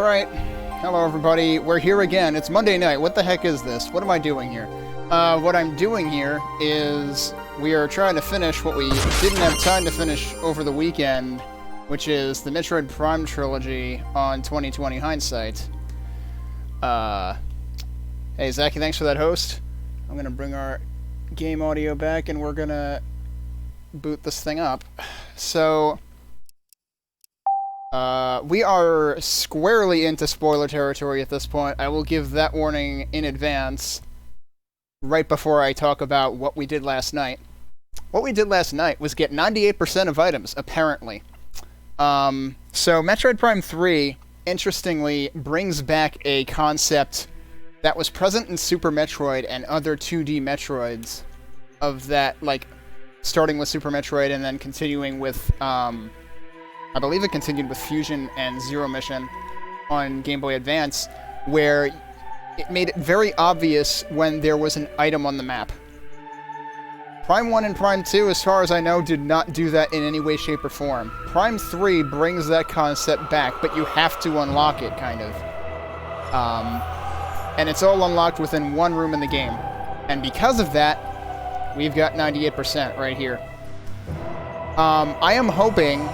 Alright, hello everybody, we're here again. It's Monday night. What the heck is this? What am I doing here? What I'm doing here is we are trying to finish what we didn't have time to finish over the weekend, which is the Metroid Prime trilogy on 2020 Hindsight. Hey Zachy, thanks for that host. I'm gonna bring our game audio back and we're gonna boot this thing up. So, we are squarely into spoiler territory at this point. I will give that warning in advance, right before I talk about what we did last night. What we did last night was get 98% of items, apparently. So Metroid Prime 3, interestingly, brings back a concept that was present in Super Metroid and other 2D Metroids, of that, like, starting with Super Metroid and then continuing with, I believe it continued with Fusion and Zero Mission on Game Boy Advance, where it made it very obvious when there was an item on the map. Prime 1 and Prime 2, as far as I know, did not do that in any way, shape, or form. Prime 3 brings that concept back, but you have to unlock it, kind of. And it's all unlocked within one room in the game. And because of that, we've got 98% right here. I am hoping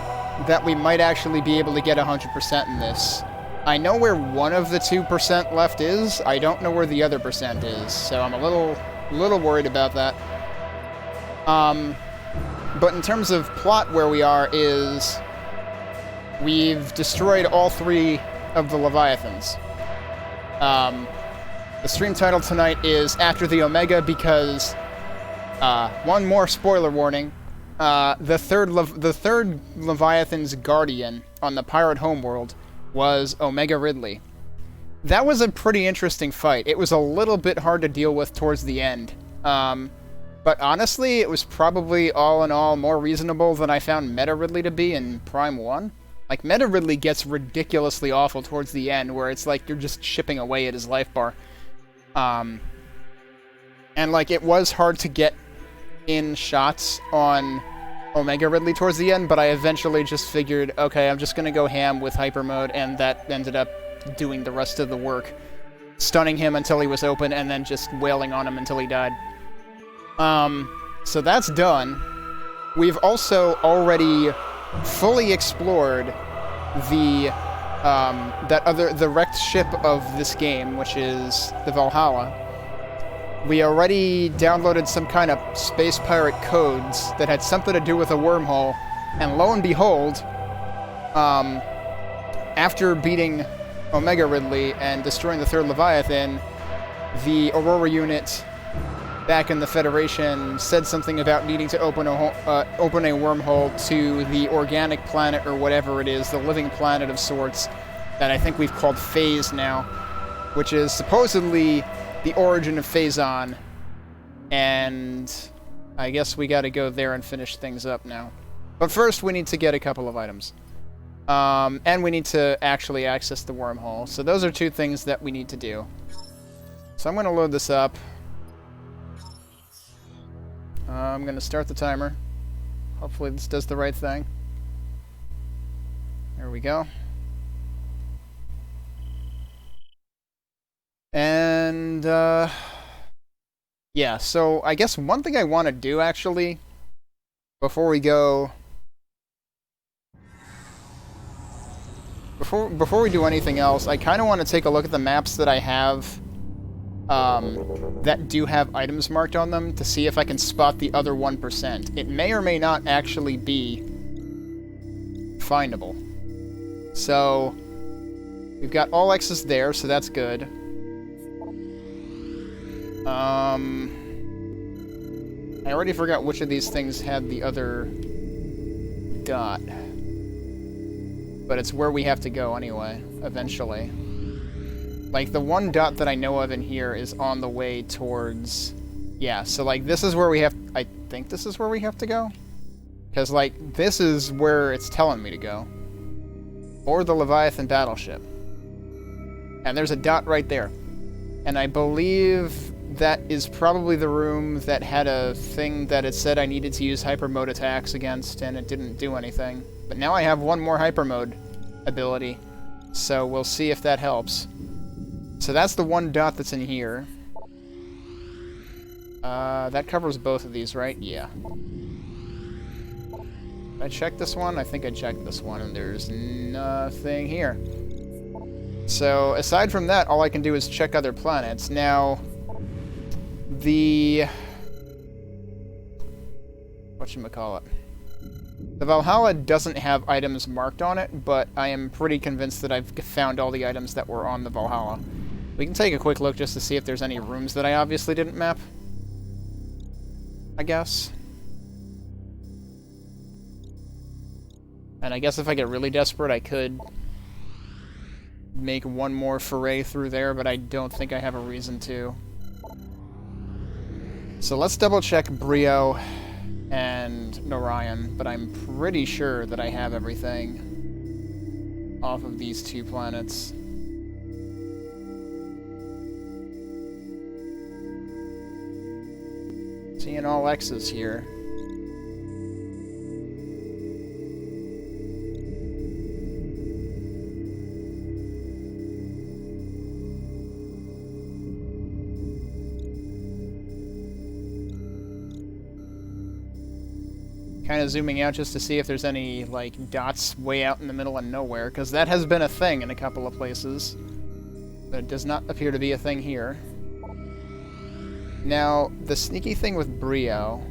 that we might actually be able to get 100% in this. I know where one of the 2% left is. I don't know where the other percent is, so I'm a little worried about that. But in terms of plot, where we are is we've destroyed all 3 of the Leviathans. The stream title tonight is After the Omega because, one more spoiler warning, the third Leviathan's guardian on the pirate homeworld was Omega Ridley. That was a pretty interesting fight. It was a little bit hard to deal with towards the end. But honestly, it was probably all in all more reasonable than I found Meta Ridley to be in Prime 1. Like, Meta Ridley gets ridiculously awful towards the end, where it's like you're just chipping away at his life bar. And like, it was hard to get in shots on Omega Ridley towards the end, but I eventually just figured, okay, I'm just gonna go ham with hyper mode, and that ended up doing the rest of the work. Stunning him until he was open, and then just wailing on him until he died. So that's done. We've also already fully explored the, the wrecked ship of this game, which is the Valhalla. We already downloaded some kind of space pirate codes that had something to do with a wormhole, and lo and behold, after beating Omega Ridley and destroying the third Leviathan, the Aurora unit back in the Federation said something about needing to open a wormhole to the organic planet, or whatever it is, the living planet of sorts, that I think we've called Phase now, which is supposedly the origin of Phazon, and I guess we gotta go there and finish things up now. But first, we need to get a couple of items. And we need to actually access the wormhole. So those are 2 things that we need to do. So I'm gonna load this up. I'm gonna start the timer. Hopefully this does the right thing. There we go. And, yeah, so I guess one thing I want to do, actually, before we go... Before we do anything else, I kind of want to take a look at the maps that I have, that do have items marked on them, to see if I can spot the other 1%. It may or may not actually be findable. So, we've got all X's there, so that's good. I already forgot which of these things had the other dot. But it's where we have to go anyway, eventually. Like, the one dot that I know of in here is on the way towards... Yeah, so, like, this is where we have... I think this is where we have to go? Because, like, this is where it's telling me to go. Or the Leviathan battleship. And there's a dot right there. And I believe that is probably the room that had a thing that it said I needed to use hyper mode attacks against, and it didn't do anything. But now I have one more hyper mode ability. So we'll see if that helps. So that's the one dot that's in here. That covers both of these, right? Yeah. Did I check this one? I think I checked this one, and there's nothing here. So, aside from that, all I can do is check other planets. Now, the... whatchamacallit? The Valhalla doesn't have items marked on it, but I am pretty convinced that I've found all the items that were on the Valhalla. We can take a quick look just to see if there's any rooms that I obviously didn't map. I guess. And I guess if I get really desperate, I could make one more foray through there, but I don't think I have a reason to. So let's double check Brio and Narayan, but I'm pretty sure that I have everything off of these two planets. Seeing all X's here. Kind of zooming out just to see if there's any, like, dots way out in the middle of nowhere, because that has been a thing in a couple of places. But it does not appear to be a thing here. Now, the sneaky thing with Brio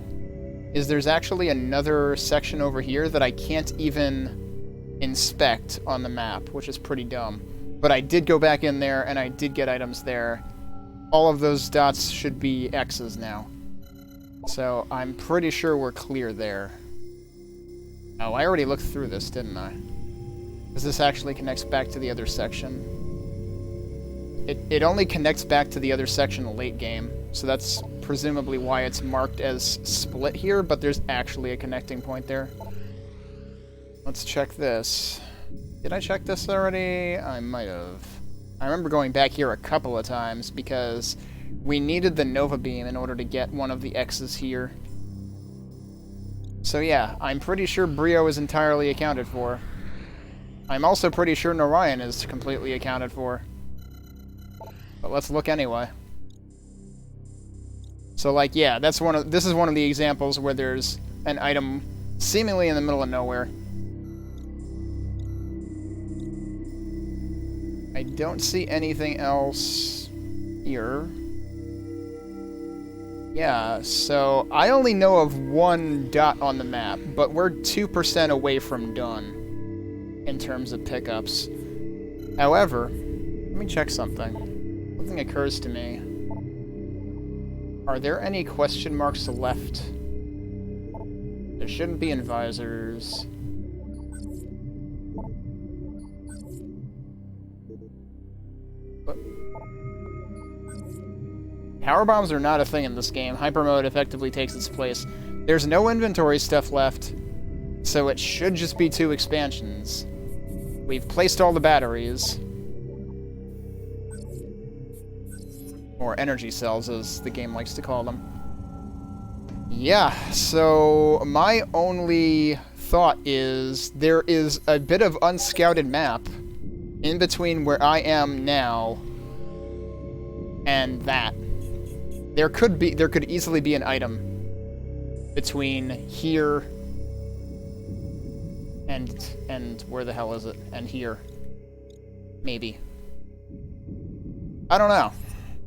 is there's actually another section over here that I can't even inspect on the map, which is pretty dumb. But I did go back in there, and I did get items there. All of those dots should be X's now. So I'm pretty sure we're clear there. Oh, I already looked through this, didn't I? Because this actually connects back to the other section. It only connects back to the other section late game, so that's presumably why it's marked as split here, but there's actually a connecting point there. Let's check this. Did I check this already? I might have. I remember going back here a couple of times because we needed the Nova Beam in order to get one of the X's here. So yeah, I'm pretty sure Brio is entirely accounted for. I'm also pretty sure Narayan is completely accounted for. But let's look anyway. So like, yeah, this is one of the examples where there's an item seemingly in the middle of nowhere. I don't see anything else here. Yeah, so I only know of one dot on the map, but we're 2% away from done in terms of pickups. However, let me check something. Something occurs to me. Are there any question marks left? There shouldn't be in visors. Power bombs are not a thing in this game. Hyper mode effectively takes its place. There's no inventory stuff left, so it should just be 2 expansions. We've placed all the batteries. Or energy cells, as the game likes to call them. Yeah, so my only thought is there is a bit of unscouted map in between where I am now and that. There could easily be an item between here and where the hell is it? And here. Maybe. I don't know.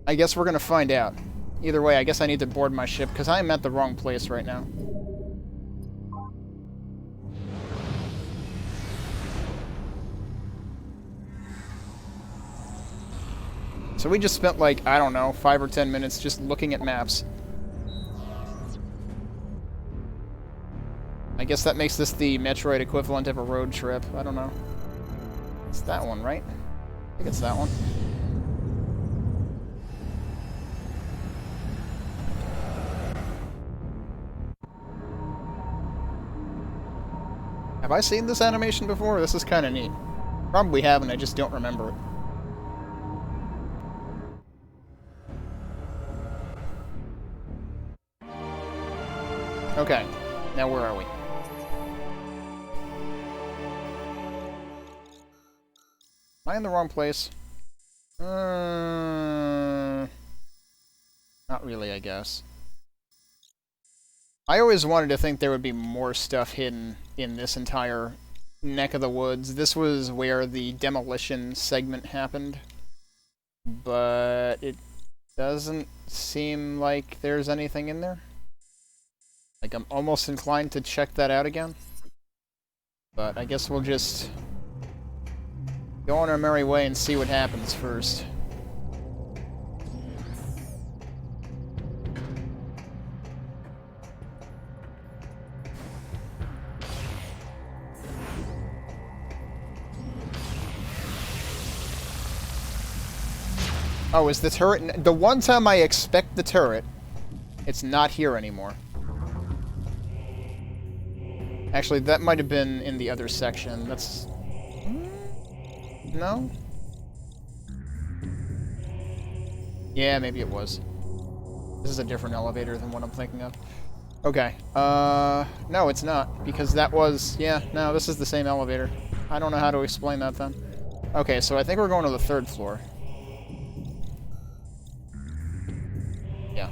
I guess we're gonna find out. Either way, I guess I need to board my ship, because I am at the wrong place right now. So we just spent, like, I don't know, 5 or 10 minutes just looking at maps. I guess that makes this the Metroid equivalent of a road trip. I don't know. It's that one, right? I think it's that one. Have I seen this animation before? This is kind of neat. Probably haven't, I just don't remember it. Okay, now where are we? Am I in the wrong place? Not really, I guess. I always wanted to think there would be more stuff hidden in this entire neck of the woods. This was where the demolition segment happened. But it doesn't seem like there's anything in there. Like, I'm almost inclined to check that out again. But I guess we'll just go on our merry way and see what happens first. Oh, is the turret... The one time I expect the turret, it's not here anymore. Actually, that might have been in the other section. That's... No? Yeah, maybe it was. This is a different elevator than what I'm thinking of. Okay. No, it's not. Because that was... Yeah, no, this is the same elevator. I don't know how to explain that then. Okay, so I think we're going to the 3rd floor. Yeah.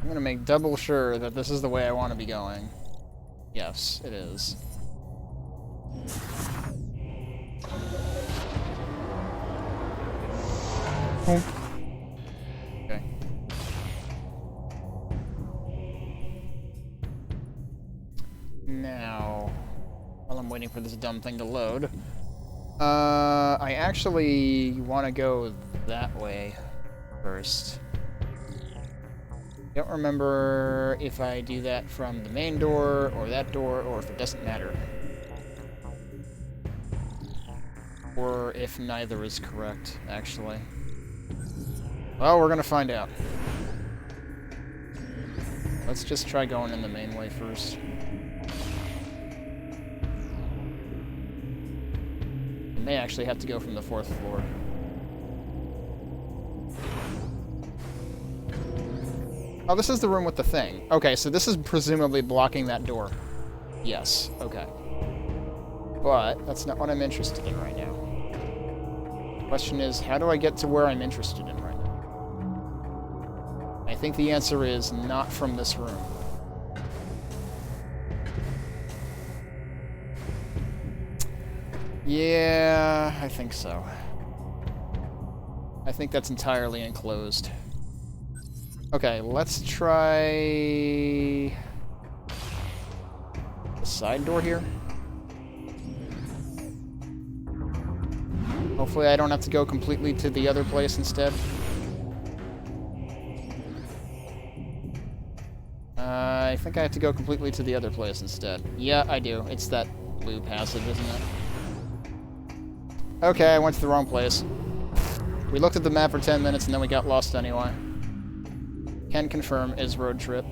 I'm gonna make double sure that this is the way I want to be going. Yes, it is. Okay. Now, while I'm waiting for this dumb thing to load, I actually want to go that way first. Don't remember if I do that from the main door, or that door, or if it doesn't matter. Or if neither is correct, actually. Well, we're gonna find out. Let's just try going in the main way first. We may actually have to go from the 4th floor. Oh, this is the room with the thing. Okay, so this is presumably blocking that door. Yes, okay. But that's not what I'm interested in right now. Question is, how do I get to where I'm interested in right now? I think the answer is not from this room. Yeah, I think so. I think that's entirely enclosed. Okay, let's try the side door here. Hopefully I don't have to go completely to the other place instead. I think I have to go completely to the other place instead. Yeah, I do. It's that blue passage, isn't it? Okay, I went to the wrong place. We looked at the map for 10 minutes and then we got lost anyway. Can confirm is road trip.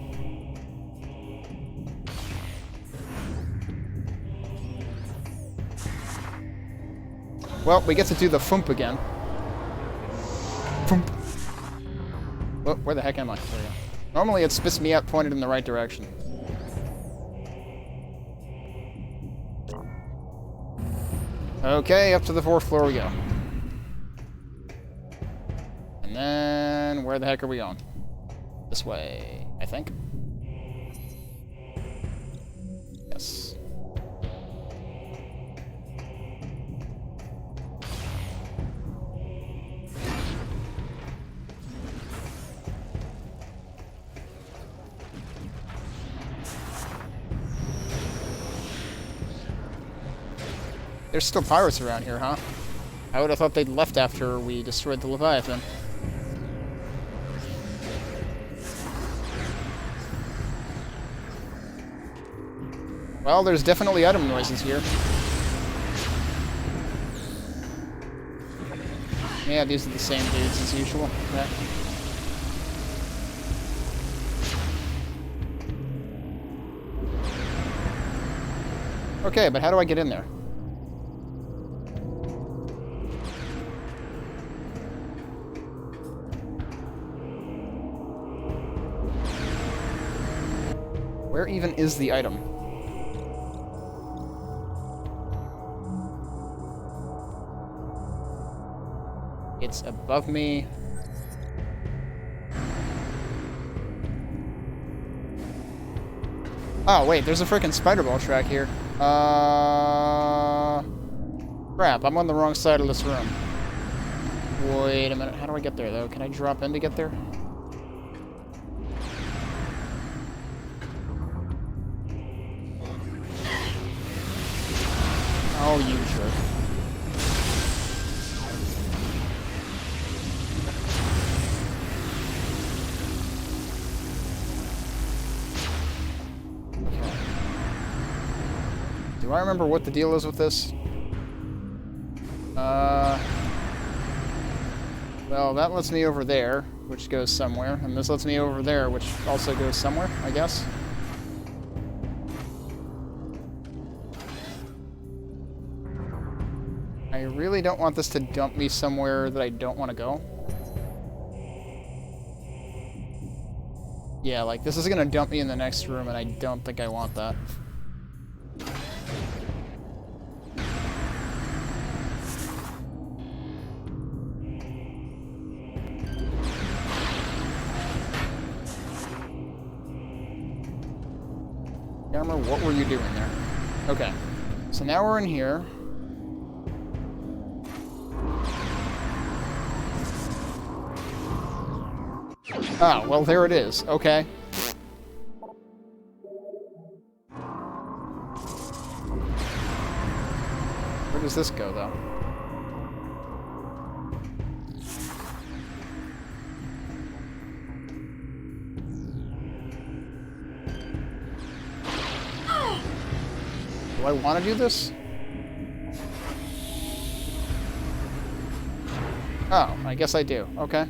Well, we get to do the thump again. Thump. Oh, where the heck am I? There we go. Normally it spits me out pointed in the right direction. Okay, up to the 4th floor we go. And then, where the heck are we going? This way, I think. Yes. There's still pirates around here, huh? I would have thought they'd left after we destroyed the Leviathan. Well, there's definitely item noises here. Yeah, these are the same dudes as usual. Yeah. Okay, but how do I get in there? Where even is the item? It's above me. Oh, wait, there's a freaking spider ball track here. Crap, I'm on the wrong side of this room. Wait a minute, how do I get there, though? Can I drop in to get there? Oh, you jerk. Do I remember what the deal is with this? Well, that lets me over there, which goes somewhere, and this lets me over there, which also goes somewhere, I guess. I really don't want this to dump me somewhere that I don't want to go. Yeah, like, this is gonna dump me in the next room, and I don't think I want that. Camera, what were you doing there? Okay. So now we're in here. Ah, well, there it is. Okay. Where does this go, though? Do I want to do this? Oh, I guess I do. Okay.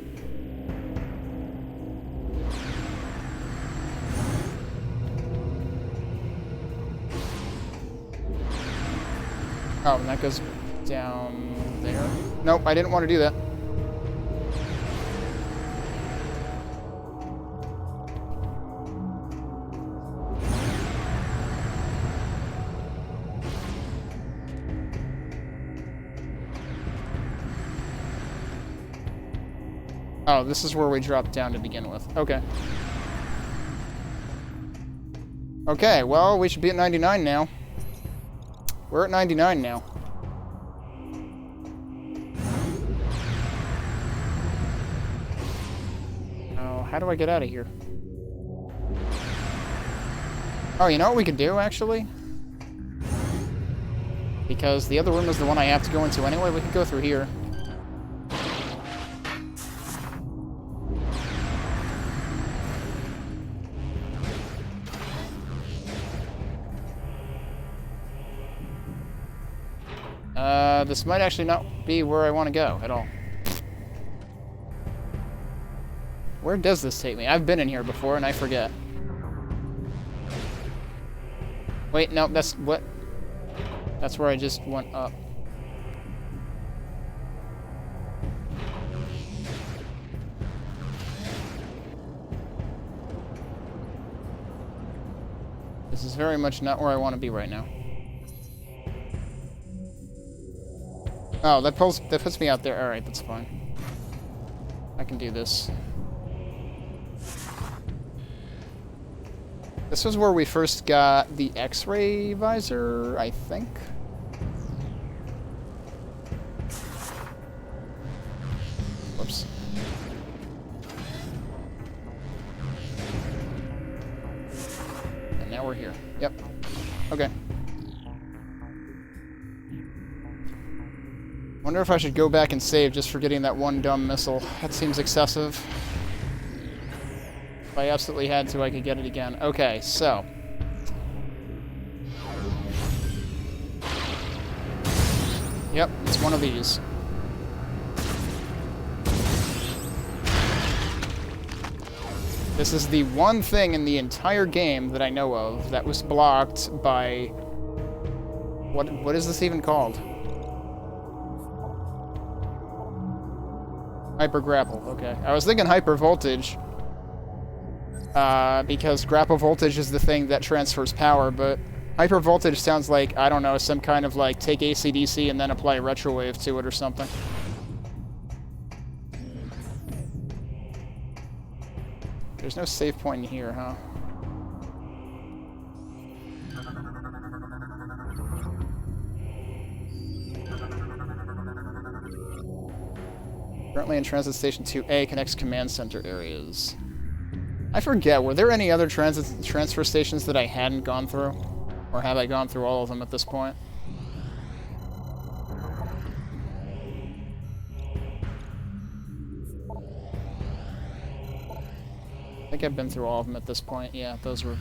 Oh, and that goes down there. Nope, I didn't want to do that. Oh, this is where we dropped down to begin with. Okay. Okay, well, we should be at 99 now. We're at 99 now. Oh, how do I get out of here? Oh, you know what we could do, actually? Because the other room is the one I have to go into anyway, we could go through here. This might actually not be where I want to go at all. Where does this take me? I've been in here before and I forget. Wait, no, that's what? That's where I just went up. This is very much not where I want to be right now. Oh, that puts me out there. Alright, that's fine. I can do this. This was where we first got the X-ray visor, I think. Whoops. And now we're here. Yep. Okay. Wonder if I should go back and save just for getting that one dumb missile. That seems excessive. If I absolutely had to, I could get it again. Okay, so. Yep, it's one of these. This is the one thing in the entire game that I know of that was blocked by... What is this even called? Hyper grapple, okay. I was thinking hyper voltage. Because grapple voltage is the thing that transfers power, but hyper voltage sounds like, I don't know, some kind of like take AC/DC and then apply retrowave to it or something. There's no save point in here, huh? Currently in Transit Station 2A, connects command center areas. I forget, were there any other transfer stations that I hadn't gone through? Or have I gone through all of them at this point? I think I've been through all of them at this point. Yeah, those were...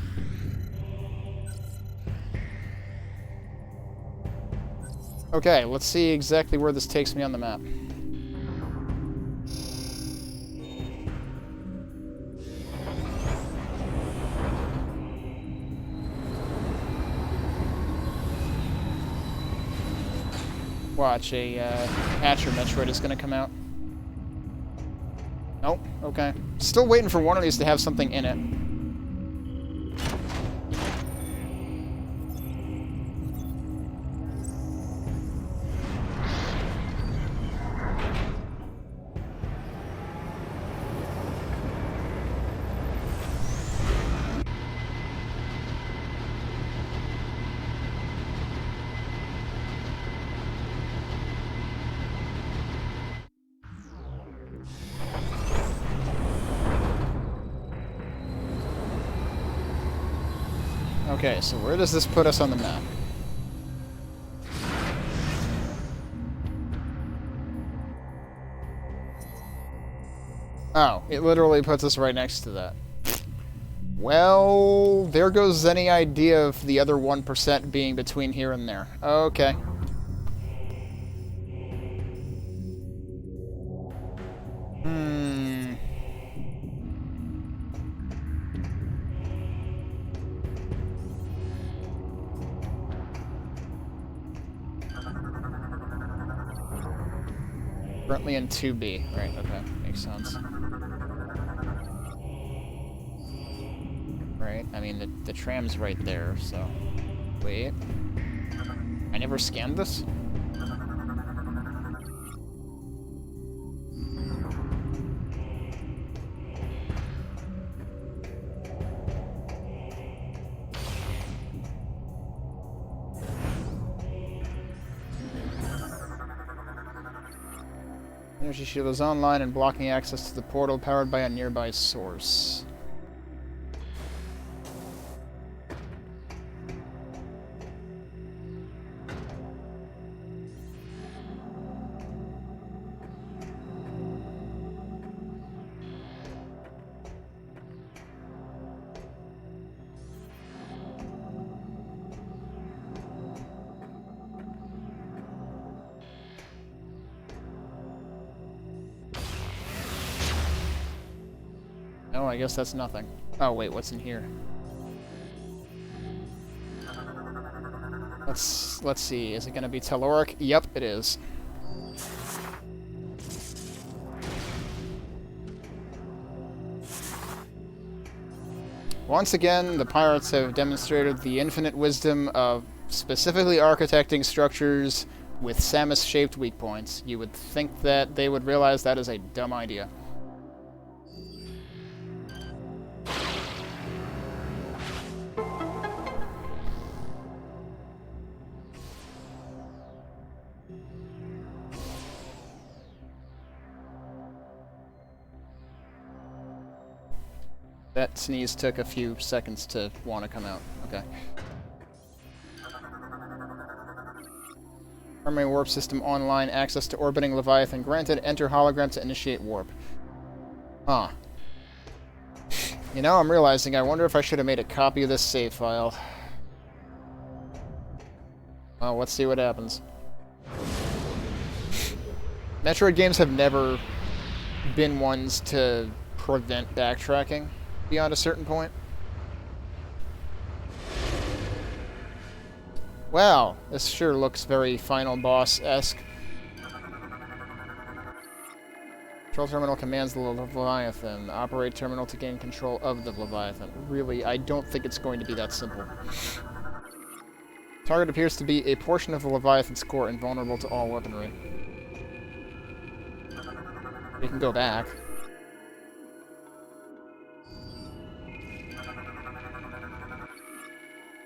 Okay, let's see exactly where this takes me on the map. Watch, a Hatcher Metroid is going to come out. Nope, okay. Still waiting for one of these to have something in it. Okay, so where does this put us on the map? Oh, it literally puts us right next to that. Well, there goes any idea of the other 1% being between here and there. Okay. Currently in 2B. Right, okay. Makes sense. Right, I mean, the tram's right there, so... Wait. I never scanned this? Energy shield is online and blocking access to the portal powered by a nearby source. Oh, I guess that's nothing. Oh, wait, what's in here? Let's see. Is it going to be Telluric? Yep, it is. Once again, the pirates have demonstrated the infinite wisdom of specifically architecting structures with Samus-shaped weak points. You would think that they would realize that is a dumb idea. That sneeze took a few seconds to want to come out. Okay. Primary warp system online. Access to orbiting Leviathan granted. Enter hologram to initiate warp. Huh. You know, I'm realizing I wonder if I should have made a copy of this save file. Well, let's see what happens. Metroid games have never been ones to prevent backtracking beyond a certain point. Wow, this sure looks very Final Boss-esque. Control terminal commands the Leviathan. Operate terminal to gain control of the Leviathan. Really, I don't think it's going to be that simple. Target appears to be a portion of the Leviathan's core, invulnerable to all weaponry. We can go back.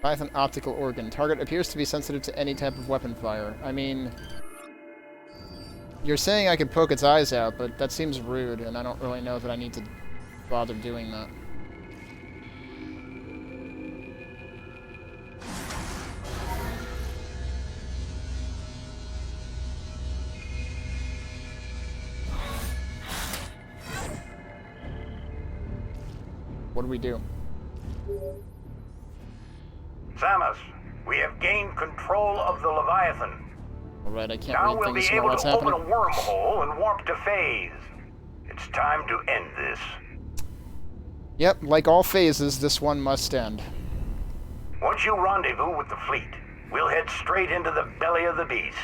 Leviathan optical organ. Target appears to be sensitive to any type of weapon fire. I mean, you're saying I could poke its eyes out, but that seems rude, and I don't really know that I need to bother doing that. What do we do? Samus, we have gained control of the Leviathan. Alright, I can't now read we'll things be about able what's to happening. open a wormhole and warp to phase. It's time to end this. Yep, like all phases, this one must end. Once you rendezvous with the fleet, we'll head straight into the belly of the beast.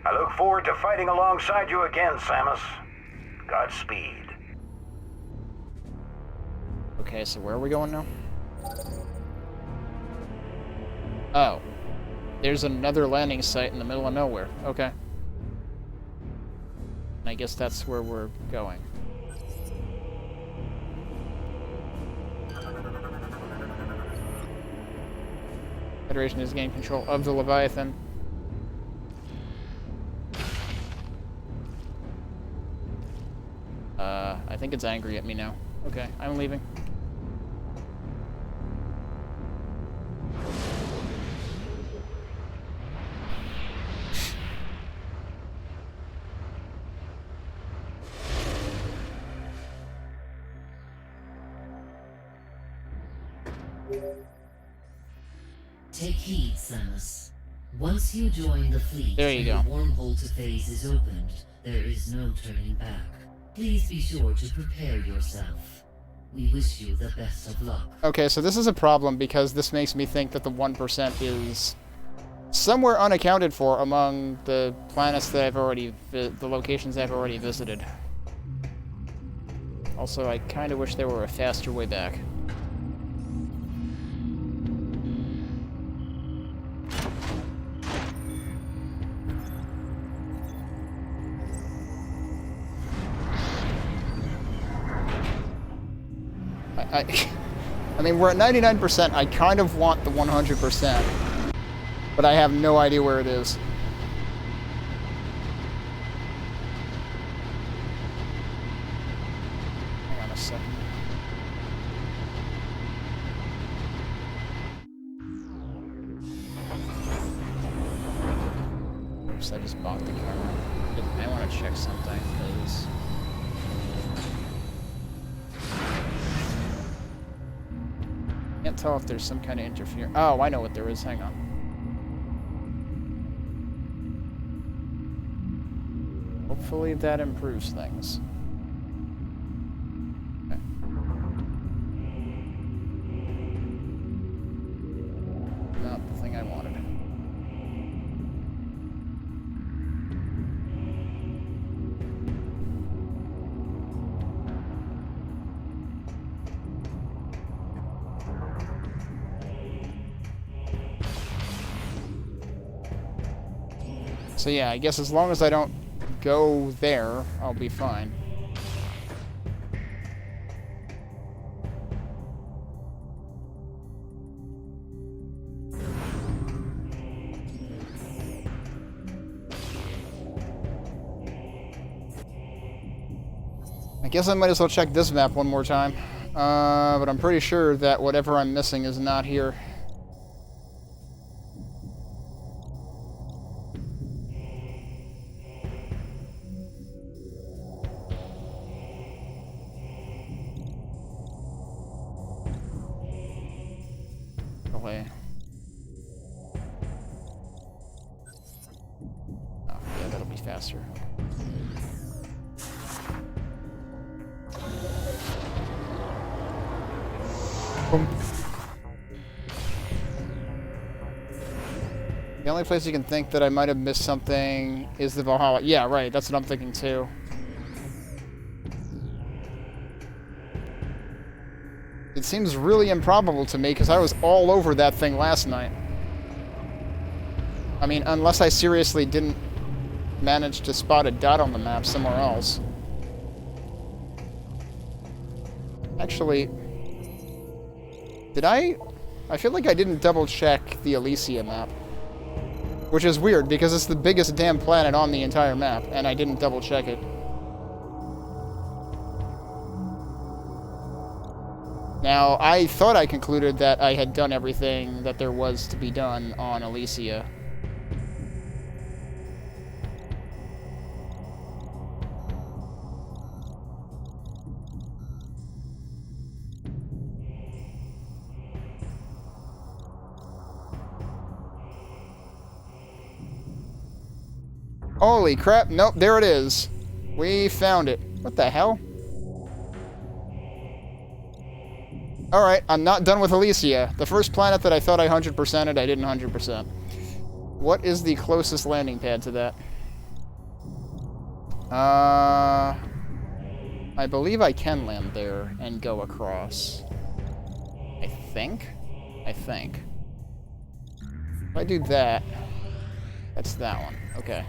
I look forward to fighting alongside you again, Samus. Godspeed. Okay, so where are we going now? Oh. There's another landing site in the middle of nowhere. Okay. I guess that's where we're going. Federation has gained control of the Leviathan. I think it's angry at me now. Okay, I'm leaving. Take heed, Samus. Once you join the fleet There you and go. the wormhole to phase is opened, there is no turning back. Please be sure to prepare yourself. We wish you the best of luck. Okay, so this is a problem because this makes me think that the 1% is somewhere unaccounted for among the planets that I've already, the locations I've already visited. Also, I kind of wish there were a faster way back. I mean, we're at 99%. I kind of want the 100%, but I have no idea where it is. Hang on a second. Oops, I just bought the camera. I want to check something, because... Can't tell if there's some kind of interference. Oh, I know what there is. Hang on. Hopefully that improves things. Okay. Not the thing I wanted. So yeah, I guess as long as I don't go there, I'll be fine. I guess I might as well check this map one more time. But I'm pretty sure that whatever I'm missing is not here. Away. Oh, yeah, that'll be faster. Boom. The only place you can think that I might have missed something is the Valhalla. Yeah, right, that's what I'm thinking too. It seems really improbable to me, because I was all over that thing last night. I mean, unless I seriously didn't manage to spot a dot on the map somewhere else. Actually, did I feel like I didn't double-check the Elysia map. Which is weird, because it's the biggest damn planet on the entire map, and I didn't double-check it. Now, I thought I concluded that I had done everything that there was to be done on Elysia. Holy crap, nope, there it is. We found it. What the hell? Alright, I'm not done with Elysia. The first planet that I thought I 100%ed, I didn't 100%. What is the closest landing pad to that? I believe I can land there and go across. I think? If I do that, that's that one. Okay.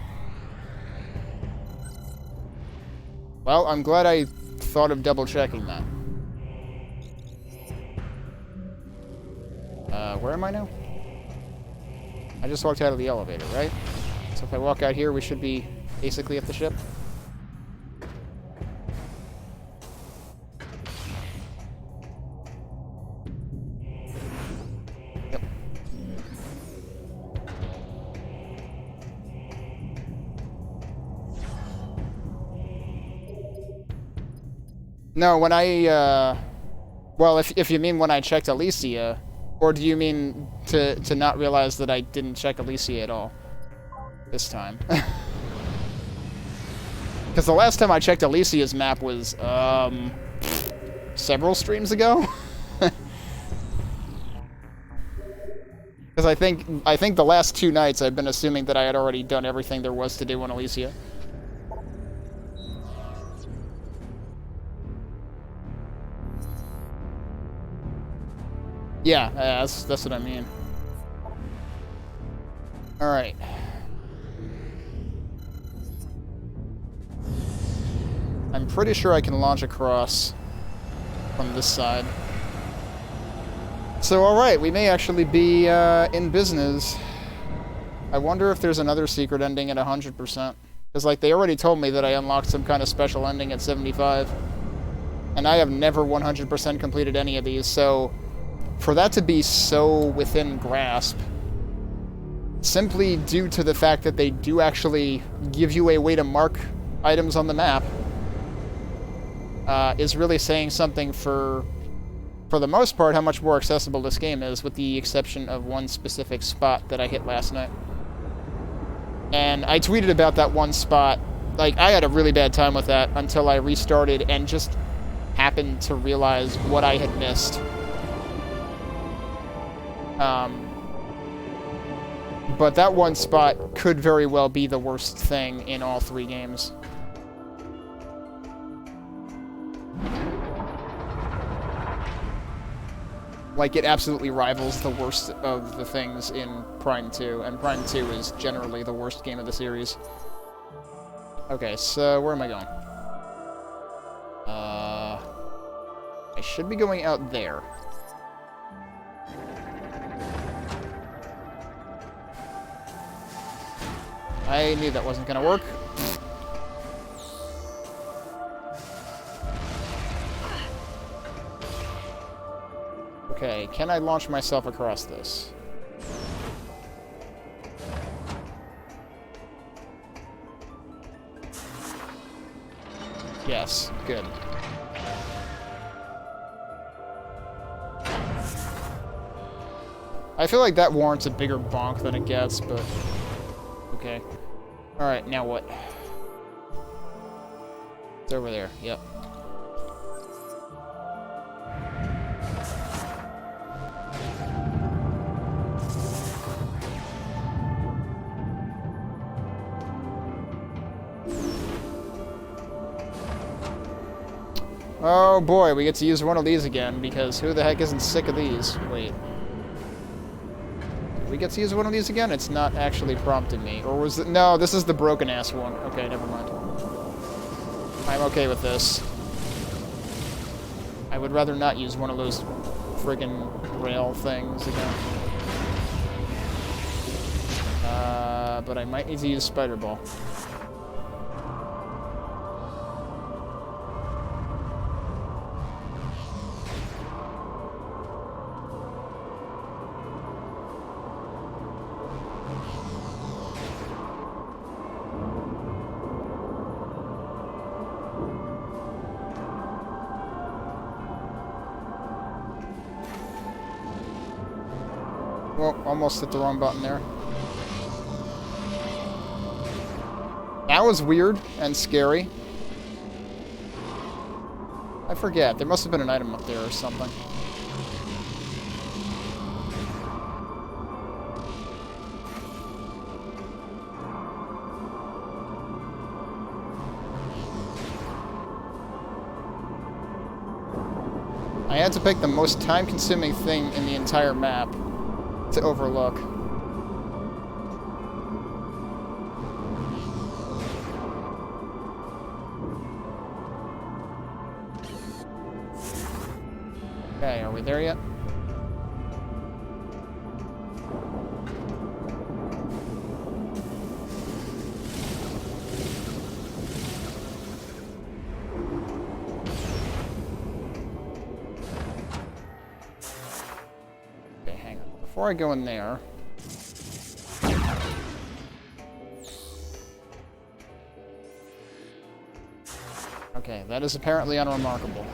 Well, I'm glad I thought of double-checking that. Where am I now? I just walked out of the elevator, right? So if I walk out here, we should be basically at the ship. Yep. No, when I, well, if you mean when I checked Elysia, or do you mean to not realize that I didn't check Elysia at all this time? Because the last time I checked Elysia's map was, several streams ago? Because I think the last 2 nights I've been assuming that I had already done everything there was to do on Elysia. Yeah, that's what I mean. Alright. I'm pretty sure I can launch across from this side. So, alright, we may actually be in business. I wonder if there's another secret ending at 100%. Because, like, they already told me that I unlocked some kind of special ending at 75. And I have never 100% completed any of these, so for that to be so within grasp, simply due to the fact that they do actually give you a way to mark items on the map, is really saying something for the most part, how much more accessible this game is, with the exception of one specific spot that I hit last night. And I tweeted about that one spot. Like, I had a really bad time with that until I restarted and just happened to realize what I had missed. But that one spot could very well be the worst thing in all 3 games. Like, it absolutely rivals the worst of the things in Prime 2, and Prime 2 is generally the worst game of the series. Okay, so where am I going? I should be going out there. I knew that wasn't gonna work. Okay, can I launch myself across this? Yes, good. I feel like that warrants a bigger bonk than it gets, but okay. Alright, now what? It's over there, yep. Oh boy, we get to use one of these again, because who the heck isn't sick of these? Wait. We get to use one of these again? It's not actually prompting me. Or was it? No, this is the broken-ass one. Okay, never mind. I'm okay with this. I would rather not use one of those friggin' rail things again. But I might need to use Spider Ball. Well, almost hit the wrong button there. That was weird and scary. I forget. There must have been an item up there or something. I had to pick the most time-consuming thing in the entire map to overlook. Okay, are we there yet? Okay, hang on. Before I go in there... Okay, that is apparently unremarkable.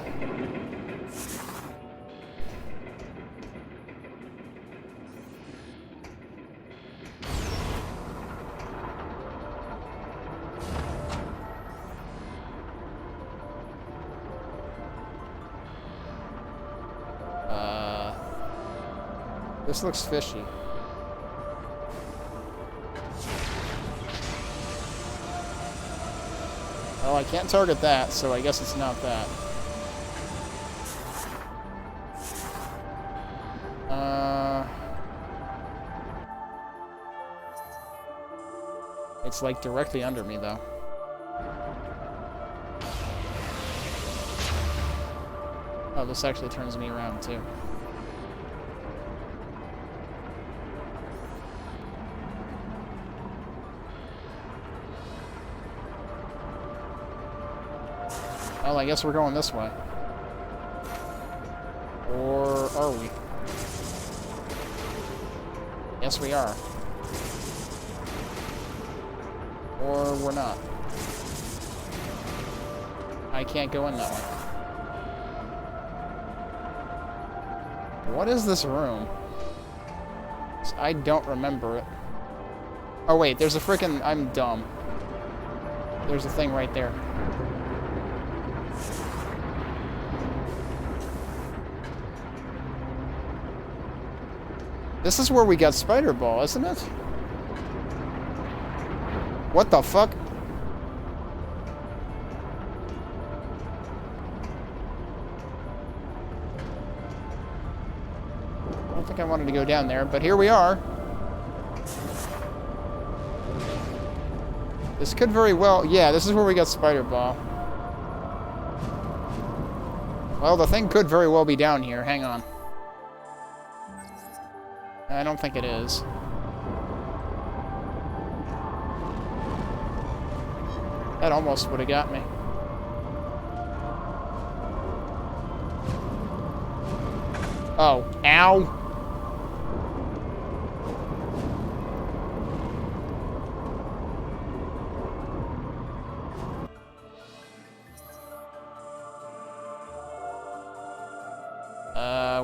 This looks fishy. Oh, I can't target that, so I guess it's not that. It's like directly under me, though. Oh, this actually turns me around, too. Well, I guess we're going this way. Or are we? Yes, we are. Or we're not. I can't go in that way. What is this room? I don't remember it. Oh wait, there's a frickin'... I'm dumb. There's a thing right there. This is where we got Spider Ball, isn't it? What the fuck? I don't think I wanted to go down there, but here we are. This could very well... Yeah, this is where we got Spider Ball. Well, the thing could very well be down here. Hang on. I don't think it is. That almost would have got me. Oh, ow!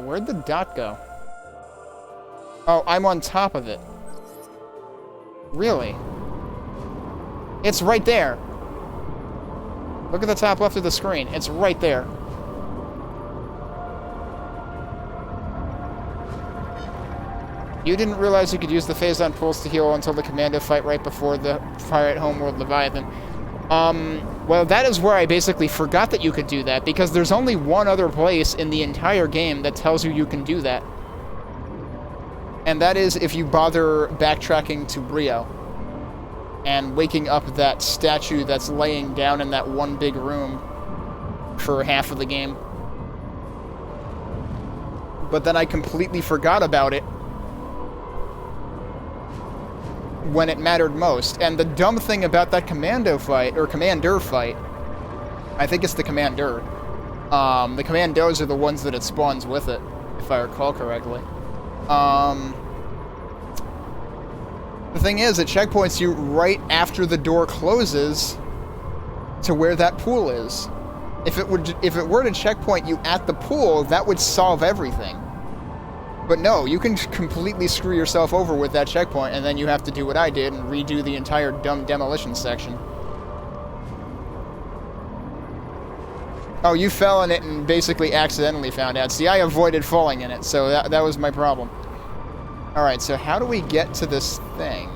Where'd the dot go? Oh, I'm on top of it. Really? It's right there. Look at the top left of the screen. It's right there. You didn't realize you could use the phase-on pulse to heal until the commando fight right before the Fire at Homeworld Leviathan. Well, that is where I basically forgot that you could do that, because there's only one other place in the entire game that tells you can do that. And that is if you bother backtracking to Brio and waking up that statue that's laying down in that one big room for half of the game. But then I completely forgot about it when it mattered most. And the dumb thing about that commando fight, or commander fight, I think it's the commander. The commandos are the ones that it spawns with it, if I recall correctly. The thing is, it checkpoints you right after the door closes to where that pool is. If it were to checkpoint you at the pool, that would solve everything. But no, you can completely screw yourself over with that checkpoint, and then you have to do what I did and redo the entire dumb demolition section. Oh, you fell in it and basically accidentally found out. See, I avoided falling in it, so that was my problem. Alright, so how do we get to this thing?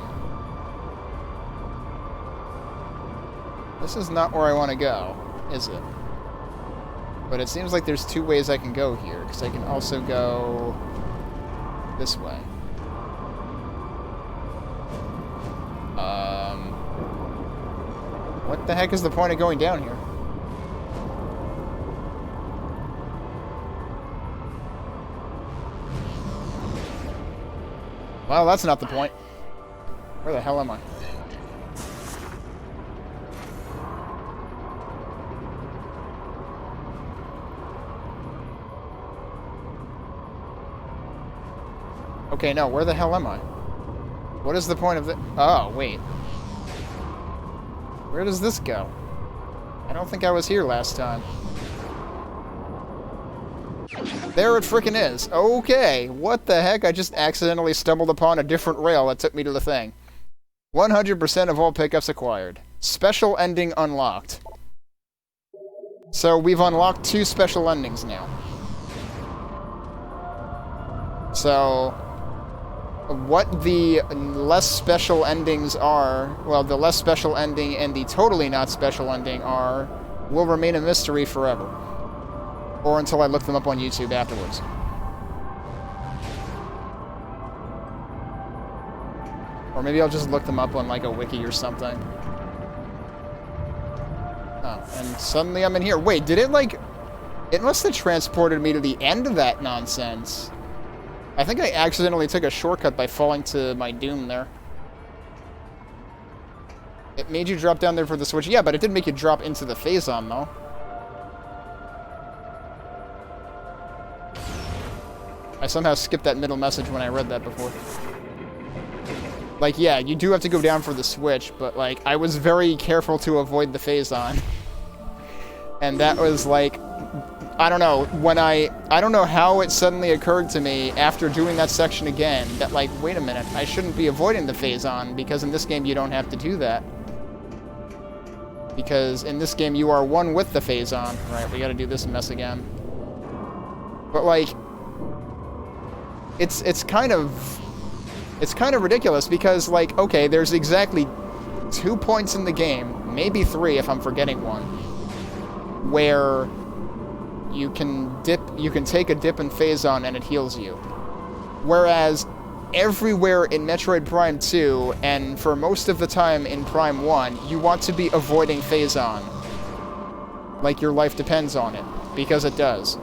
This is not where I want to go, is it? But it seems like there's two ways I can go here, because I can also go this way. What the heck is the point of going down here? Well, that's not the point. Where the hell am I? Okay, no, where the hell am I? What is the point of the... Oh, wait. Where does this go? I don't think I was here last time. There it frickin' is. Okay, what the heck? I just accidentally stumbled upon a different rail that took me to the thing. 100% of all pickups acquired. Special ending unlocked. So we've unlocked 2 special endings now. So what the less special endings are, well, the less special ending and the totally not special ending are, will remain a mystery forever. Or until I look them up on YouTube afterwards. Or maybe I'll just look them up on, like, a wiki or something. Oh, and suddenly I'm in here. Wait, did it, like... It must have transported me to the end of that nonsense. I think I accidentally took a shortcut by falling to my doom there. It made you drop down there for the switch. Yeah, but it didn't make you drop into the Phazon, though. I somehow skipped that middle message when I read that before. Like, yeah, you do have to go down for the switch, but, like, I was very careful to avoid the Phazon. And that was, like... I don't know, I don't know how it suddenly occurred to me after doing that section again that, like, wait a minute, I shouldn't be avoiding the Phazon, because in this game you don't have to do that. Because in this game you are one with the Phazon. Right, we gotta do this mess again. But, like, it's kind of ridiculous, because, like, okay, there's exactly 2 points in the game, maybe 3 if I'm forgetting one, where... You can take a dip in Phazon and it heals you. Whereas, everywhere in Metroid Prime 2, and for most of the time in Prime 1, you want to be avoiding Phazon. Like your life depends on it. Because it does.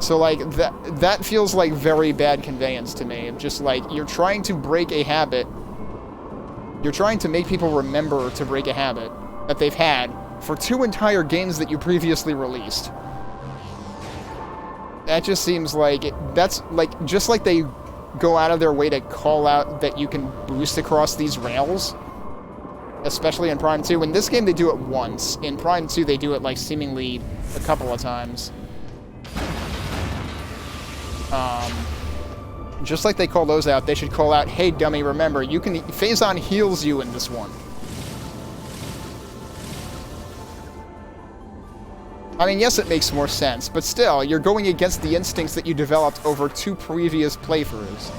So, like, that feels like very bad conveyance to me. Just like, you're trying to break a habit. You're trying to make people remember to break a habit that they've had for 2 entire games that you previously released. That just seems like... That's, like, just like they go out of their way to call out that you can boost across these rails. Especially in Prime 2. In this game, they do it once. In Prime 2, they do it, like, seemingly a couple of times. Just like they call those out, they should call out, hey, dummy, remember, you can... Phazon heals you in this one. I mean, yes, it makes more sense, but still, you're going against the instincts that you developed over 2 previous playthroughs.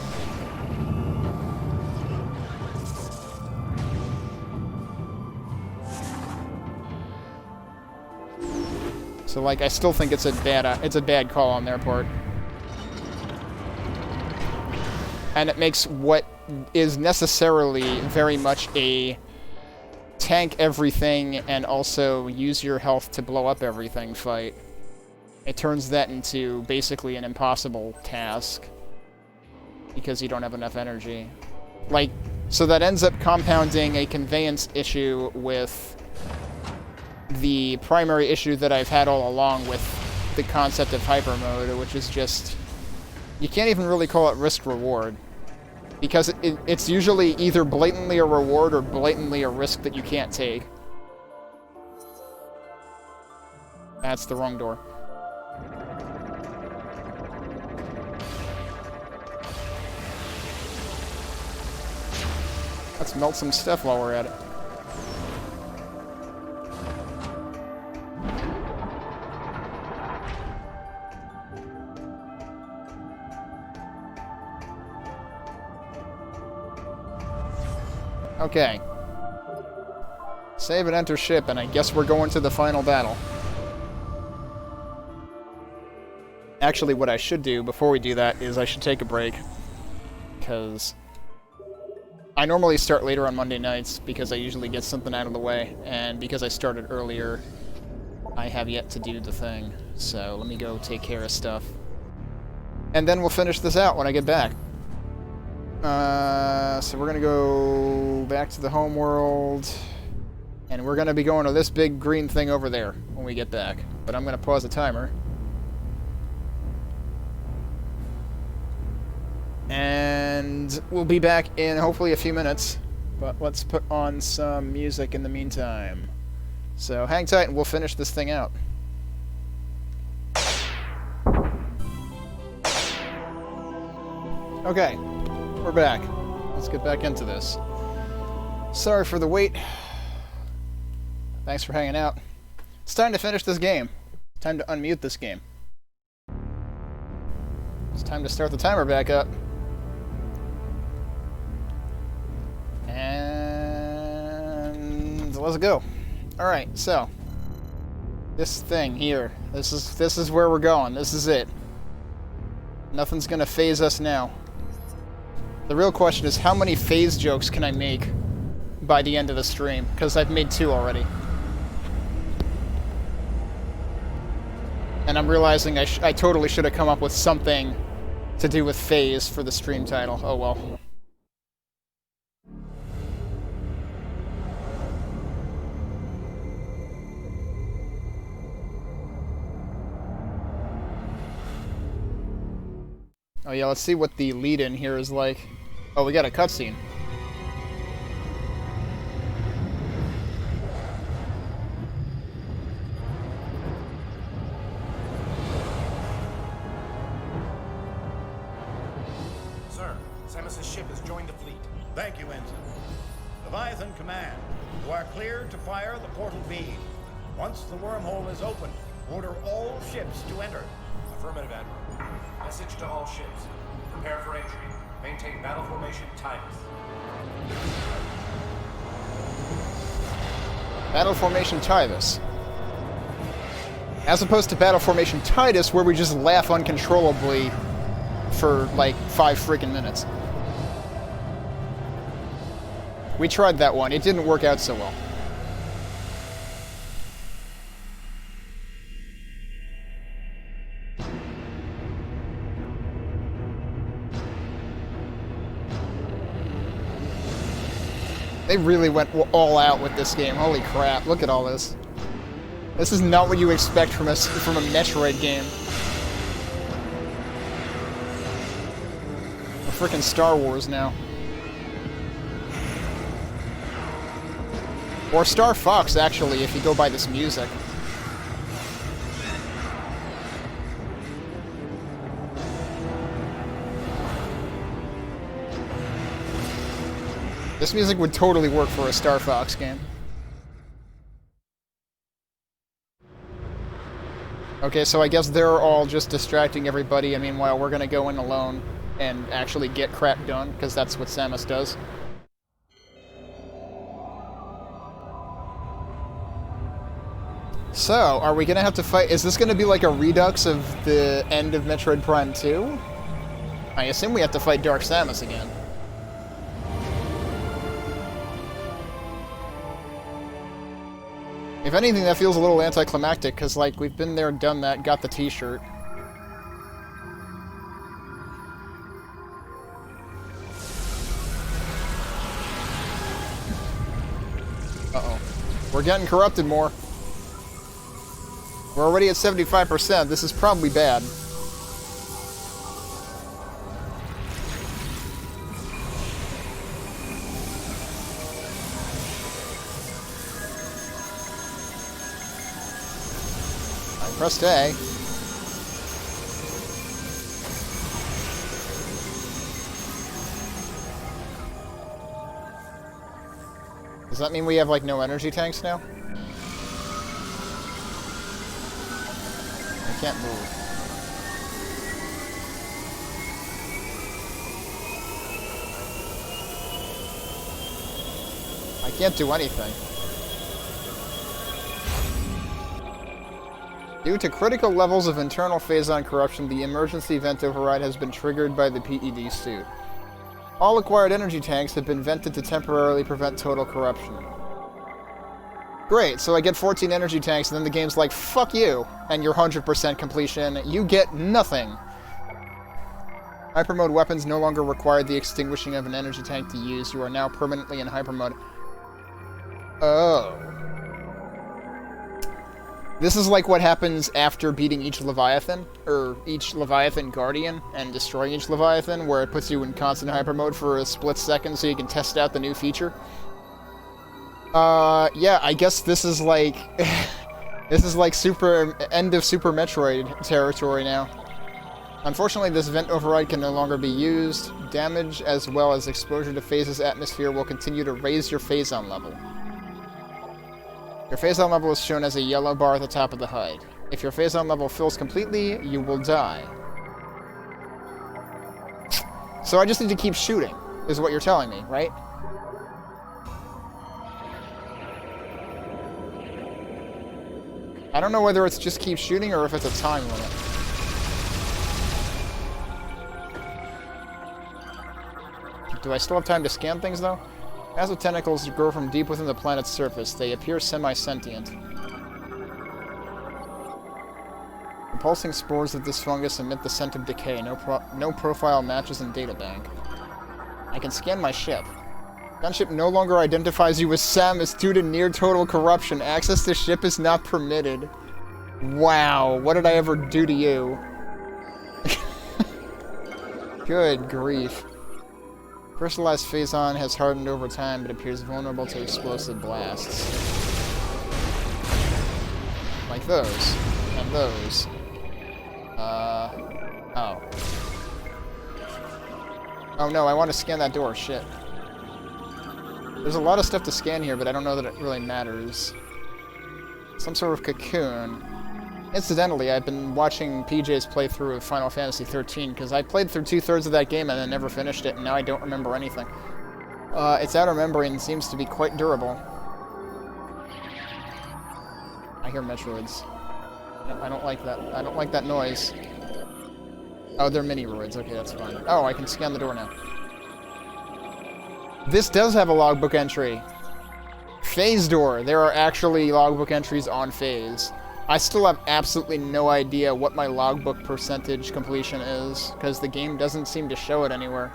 So, like, I still think it's a bad call on their part. And it makes what is necessarily very much a tank everything and also use your health to blow up everything fight. It turns that into basically an impossible task because you don't have enough energy. Like, so that ends up compounding a conveyance issue with the primary issue that I've had all along with the concept of hyper mode, which is just, you can't even really call it risk-reward. Because it's usually either blatantly a reward or blatantly a risk that you can't take. That's the wrong door. Let's melt some stuff while we're at it. Okay. Save and enter ship, and I guess we're going to the final battle. Actually, what I should do before we do that is I should take a break. Because I normally start later on Monday nights because I usually get something out of the way. And because I started earlier, I have yet to do the thing. So let me go take care of stuff. And then we'll finish this out when I get back. So we're gonna go back to the home world, and we're gonna be going to this big green thing over there when we get back. But I'm gonna pause the timer. And we'll be back in hopefully a few minutes, but let's put on some music in the meantime. So hang tight and we'll finish this thing out. Okay. We're back. Let's get back into this. Sorry for the wait. Thanks for hanging out. It's time to finish this game. Time to unmute this game. It's time to start the timer back up. And let's go. Alright, so this thing here. This is where we're going. This is it. Nothing's gonna phase us now. The real question is, how many phase jokes can I make by the end of the stream? Because I've made 2 already. And I'm realizing I totally should have come up with something to do with phase for the stream title. Oh well. Oh yeah, let's see what the lead-in here is like. Oh, we got a cutscene. Sir, Samus's ship has joined the fleet. Thank you, Ensign. Leviathan Command, you are cleared to fire the portal beam. Once the wormhole is opened, order all ships to enter. Affirmative, Admiral. Message to all ships. Prepare for entry. Maintain battle formation Titus. Battle formation Titus. As opposed to battle formation Titus, where we just laugh uncontrollably for like 5 freaking minutes. We tried that one. It didn't work out so well. They really went all out with this game. Holy crap, look at all this. This is not what you expect from a Metroid game. A frickin' Star Wars now. Or Star Fox, actually, if you go by this music. This music would totally work for a Star Fox game. Okay, so I guess they're all just distracting everybody, and meanwhile we're gonna go in alone and actually get crap done, because that's what Samus does. So, are we gonna have to fight... Is this gonna be like a redux of the end of Metroid Prime 2? I assume we have to fight Dark Samus again. If anything, that feels a little anticlimactic, because, like, we've been there, done that, got the t-shirt. Uh-oh. We're getting corrupted more. We're already at 75%. This is probably bad. I pressed A. Does that mean we have, like, no energy tanks now? I can't move. I can't do anything. Due to critical levels of internal phase-on corruption, the emergency vent override has been triggered by the PED suit. All acquired energy tanks have been vented to temporarily prevent total corruption. Great, so I get 14 energy tanks, and then the game's like, fuck you, and your 100% completion, you get nothing. Hypermode weapons no longer require the extinguishing of an energy tank to use. You are now permanently in hypermode. Oh. This is like what happens after beating each Leviathan, or each Leviathan Guardian, and destroying each Leviathan, where it puts you in constant hypermode for a split second so you can test out the new feature. Yeah, I guess this is like... this is like end of Super Metroid territory now. Unfortunately, this vent override can no longer be used. Damage, as well as exposure to Phase's atmosphere, will continue to raise your phase-on level. Your phase-on level is shown as a yellow bar at the top of the HUD. If your phase-on level fills completely, you will die. So I just need to keep shooting, is what you're telling me, right? I don't know whether it's just keep shooting or if it's a time limit. Do I still have time to scan things, though? As the tentacles grow from deep within the planet's surface, they appear semi-sentient. The pulsing spores of this fungus emit the scent of decay. No profile matches in databank. I can scan my ship. Gunship no longer identifies you as Samus due to near-total corruption. Access to ship is not permitted. Wow, what did I ever do to you? Good grief. Crystallized phase-on has hardened over time, but appears vulnerable to explosive blasts. Like those. And those. Oh. Oh no, I want to scan that door, shit. There's a lot of stuff to scan here, but I don't know that it really matters. Some sort of cocoon. Incidentally, I've been watching PJ's playthrough of Final Fantasy XIII, because I played through 2/3 of that game and then never finished it, and now I don't remember anything. Its outer membrane seems to be quite durable. I hear Metroids. I don't like that. I don't like that noise. Oh, they're mini-roids. Okay, that's fine. Oh, I can scan the door now. This does have a logbook entry. Phase door. There are actually logbook entries on Phase. I still have absolutely no idea what my logbook percentage completion is, because the game doesn't seem to show it anywhere.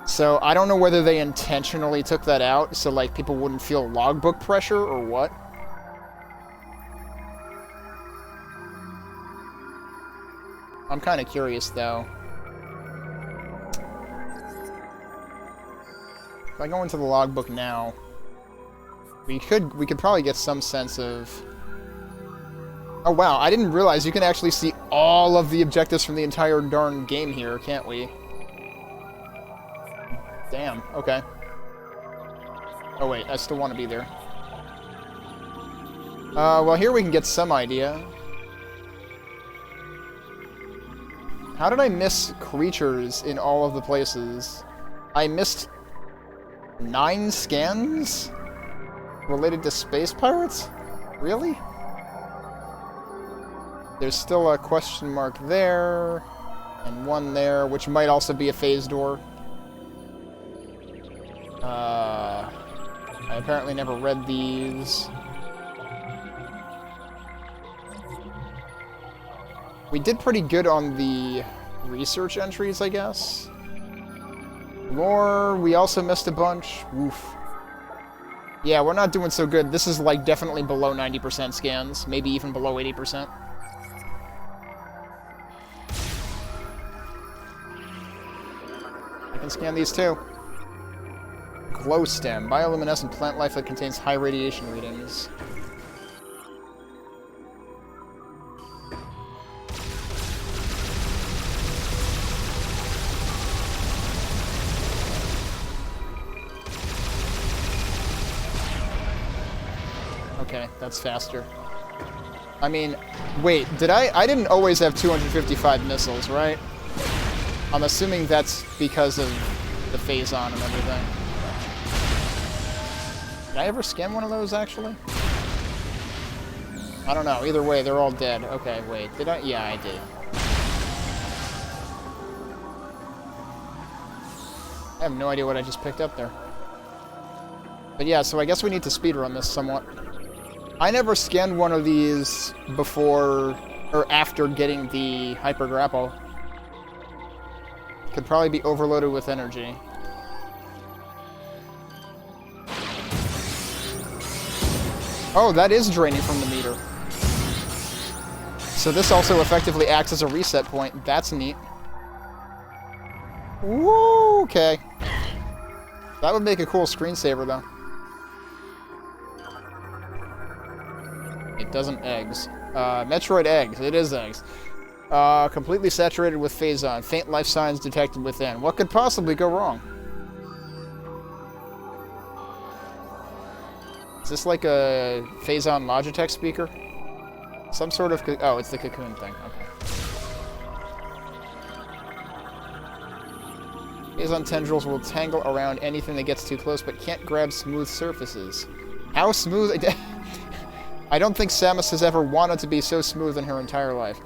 So I don't know whether they intentionally took that out so like people wouldn't feel logbook pressure or what. I'm kind of curious though. If I go into the logbook now, we could probably get some sense of... Oh wow, I didn't realize you can actually see all of the objectives from the entire darn game here, can't we? Damn, okay. Oh wait, I still want to be there. Well here we can get some idea. How did I miss creatures in all of the places? I missed 9 scans? Related to space pirates? Really? There's still a question mark there, and one there, which might also be a phase door. I apparently never read these. We did pretty good on the research entries, I guess. More, we also missed a bunch. Woof. Yeah, we're not doing so good. This is, like, definitely below 90% scans. Maybe even below 80%. I can scan these, too. Glow stem. Bioluminescent plant life that contains high radiation readings. Okay, that's faster. I mean, wait, I didn't always have 255 missiles, right? I'm assuming that's because of the phase-on and everything. Did I ever scan one of those, actually? I don't know. Either way, they're all dead. Okay, wait. Did I? Yeah, I did. I have no idea what I just picked up there. But yeah, so I guess we need to speedrun this somewhat. I never scanned one of these before or after getting the hyper grapple. Could probably be overloaded with energy. Oh, that is draining from the meter. So this also effectively acts as a reset point. That's neat. Woo, okay. That would make a cool screensaver, though. It doesn't eggs. Metroid eggs. It is eggs. Completely saturated with phase-on. Faint life signs detected within. What could possibly go wrong? Is this like a phase-on Logitech speaker? Some sort of... Oh, it's the cocoon thing. Okay. Phase-on tendrils will tangle around anything that gets too close, but can't grab smooth surfaces. How smooth... I don't think Samus has ever wanted to be so smooth in her entire life.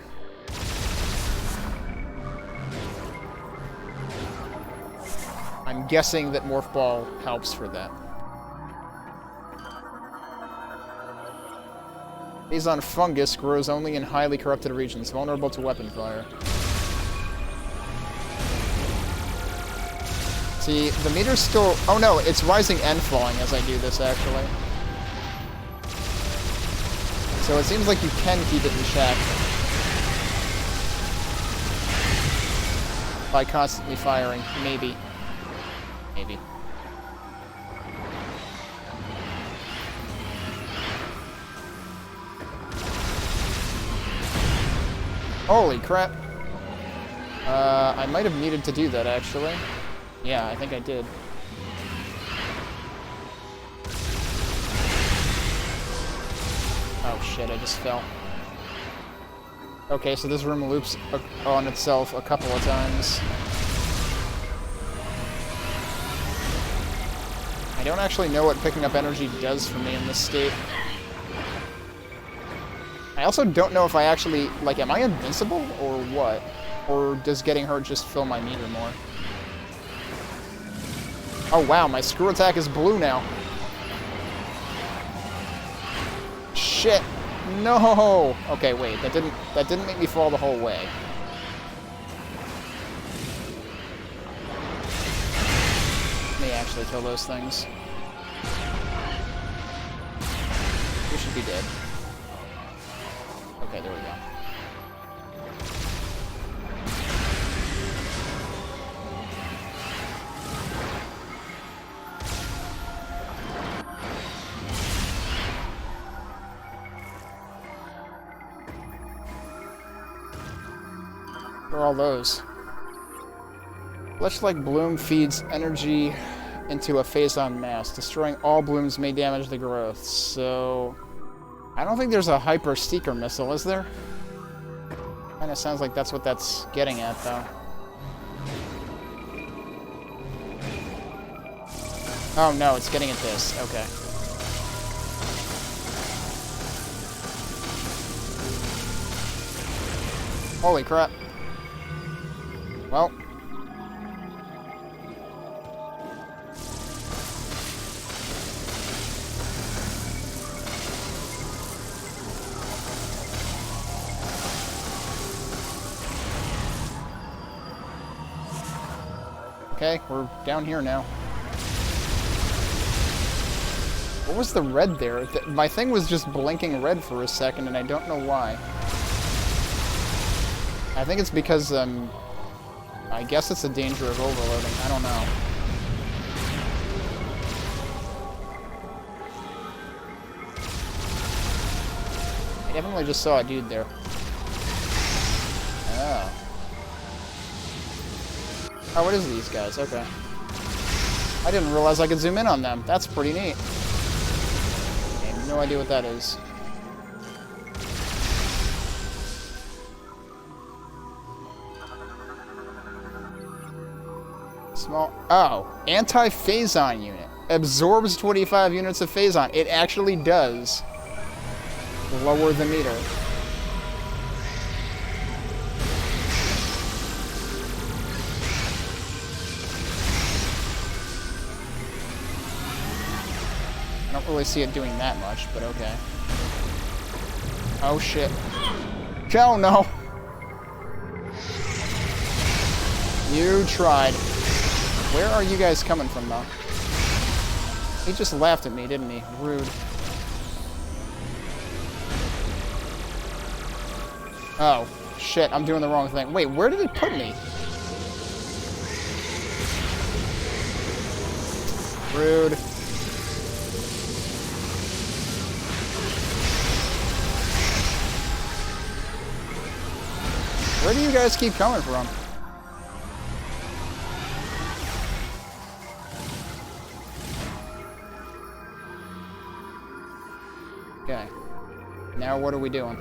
I'm guessing that Morph Ball helps for that. Phase-on fungus grows only in highly corrupted regions, vulnerable to weapon fire. See, the meter's still... Oh no, it's rising and falling as I do this, actually. So it seems like you can keep it in check by constantly firing. Maybe. Maybe. Holy crap. I might have needed to do that, actually. Yeah, I think I did. Oh shit, I just fell. Okay, so this room loops on itself a couple of times. I don't actually know what picking up energy does for me in this state. I also don't know if I actually... Like, am I invincible, or what? Or does getting hurt just fill my meter more? Oh wow, my screw attack is blue now. Shit! No! Okay, wait, that didn't make me fall the whole way. Let me actually kill those things. We should be dead. Okay, there we go. What are all those? Fleshlight bloom feeds energy into a phase-on mass. Destroying all blooms may damage the growth, so... I don't think there's a Hyper Seeker missile, is there? Kinda sounds like that's what that's getting at, though. Oh no, it's getting at this. Okay. Holy crap. Well. Okay, we're down here now. What was the red there? My thing was just blinking red for a second, and I don't know why. I think it's because, I guess it's a danger of overloading. I don't know. I definitely just saw a dude there. Oh. Oh, what is these guys? Okay. I didn't realize I could zoom in on them. That's pretty neat. I have no idea what that is. Small... Oh. Anti-phazon unit. Absorbs 25 units of phazon. It actually does lower the meter. I don't really see it doing that much, but okay. Oh shit. Oh no! You tried. Where are you guys coming from, though? He just laughed at me, didn't he? Rude. Oh, shit, I'm doing the wrong thing. Wait, where did it put me? Rude. Where do you guys keep coming from? Okay. Now what are we doing?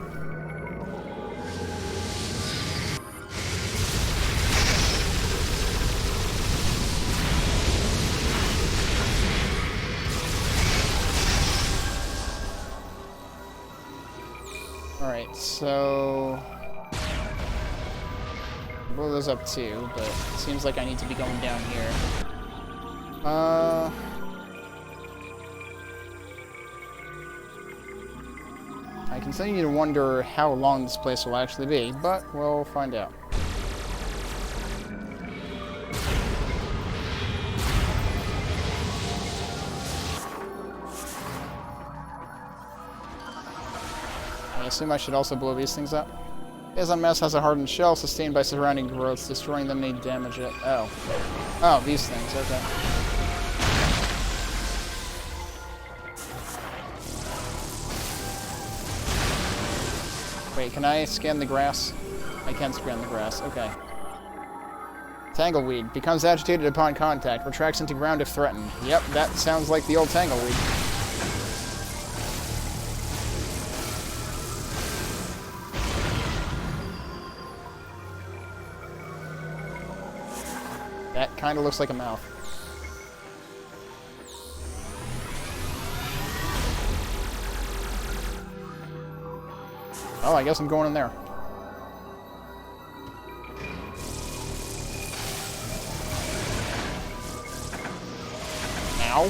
Alright, so... blow those up too, but it seems like I need to be going down here. I continue to wonder how long this place will actually be, but we'll find out. I assume I should also blow these things up. Phazon mass has a hardened shell sustained by surrounding growths. Destroying them may damage it. Oh. Oh, these things, okay. Wait, can I scan the grass? I can scan the grass, okay. Tangleweed. Becomes agitated upon contact. Retracts into ground if threatened. Yep, that sounds like the old tangleweed. That kind of looks like a mouth. Oh, I guess I'm going in there. Ow.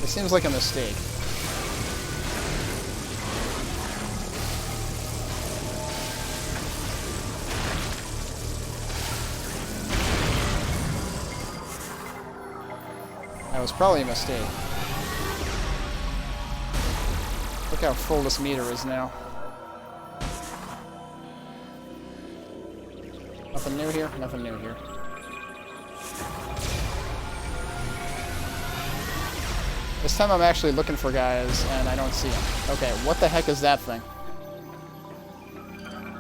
It seems like a mistake. That was probably a mistake. Look how full this meter is now. Nothing new here? Nothing new here. This time I'm actually looking for guys, and I don't see them. Okay, what the heck is that thing?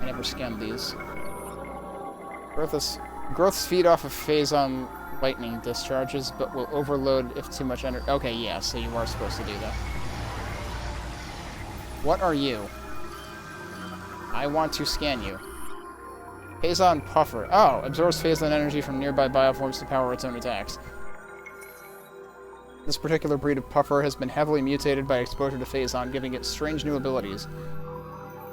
I never scanned these. Growths feed off of phazon lightning discharges, but will overload if too much energy. Okay, yeah, so you are supposed to do that. What are you? I want to scan you. Phazon Puffer. Oh, absorbs phazon energy from nearby bioforms to power its own attacks. This particular breed of puffer has been heavily mutated by exposure to phazon, giving it strange new abilities.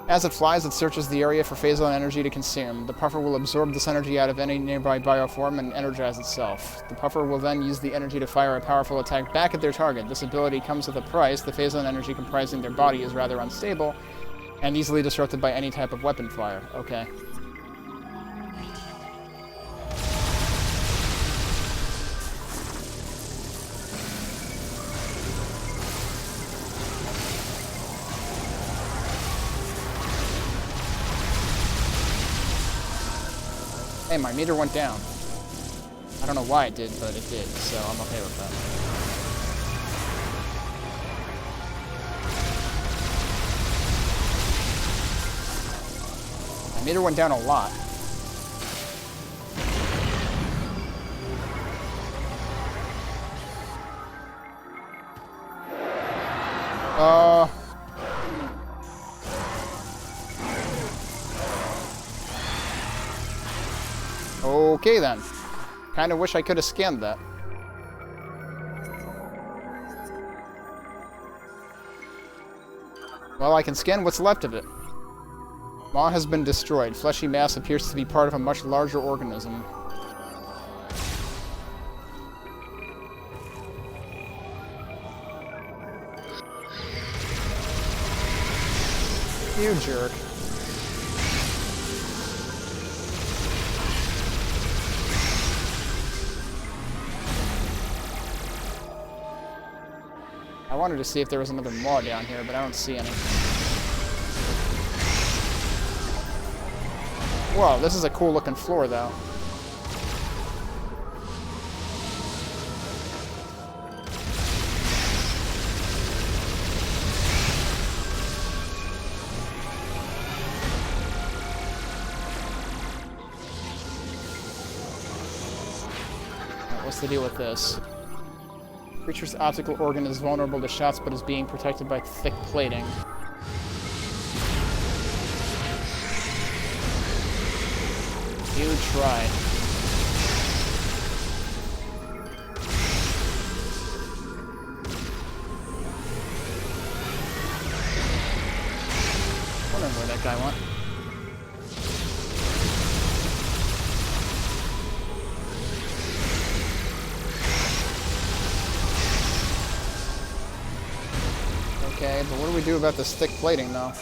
As it flies, it searches the area for phazon energy to consume. The puffer will absorb this energy out of any nearby bioform and energize itself. The puffer will then use the energy to fire a powerful attack back at their target. This ability comes with a price. The phazon energy comprising their body is rather unstable and easily disrupted by any type of weapon fire. Okay. Hey, my meter went down. I don't know why it did, but it did, so I'm okay with that. My meter went down a lot. Okay then. Kinda wish I could have scanned that. Well, I can scan what's left of it. Maw has been destroyed. Fleshy mass appears to be part of a much larger organism. You jerk. I wanted to see if there was another maw down here, but I don't see any. Whoa, this is a cool looking floor, though. Alright, what's the deal with this? Creature's optical organ is vulnerable to shots, but is being protected by thick plating. You try. Wondering where that guy went. Okay, but what do we do about this thick plating, though?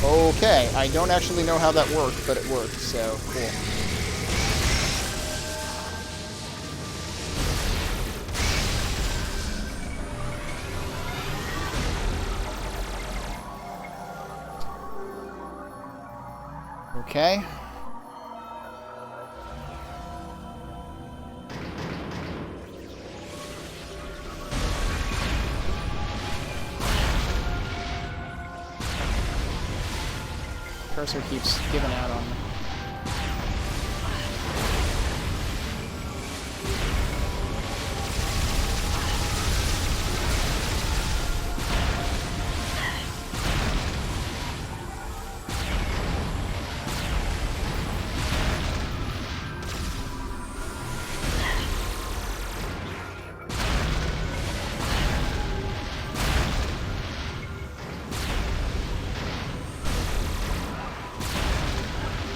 Okay, I don't actually know how that worked, but it worked, so cool. Okay. Cursor keeps giving out on me.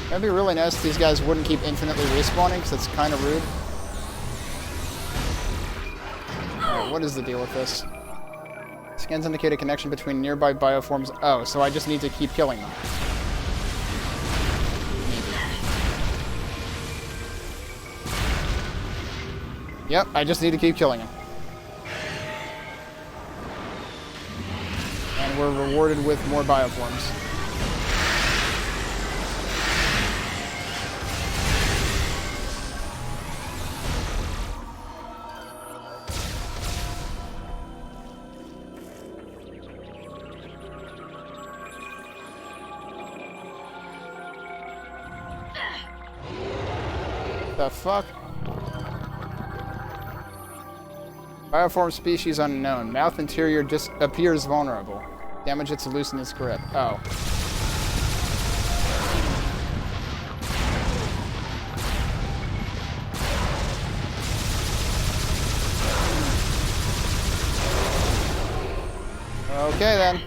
That'd be really nice if these guys wouldn't keep infinitely respawning, because it's kind of rude. Alright, what is the deal with this? Scans indicate a connection between nearby bioforms. Oh, so I just need to keep killing them. Yep, I just need to keep killing them. And we're rewarded with more bioforms. The fuck? Bioform species unknown. Mouth interior appears vulnerable. Damage it to loosen its grip. Oh. Okay then.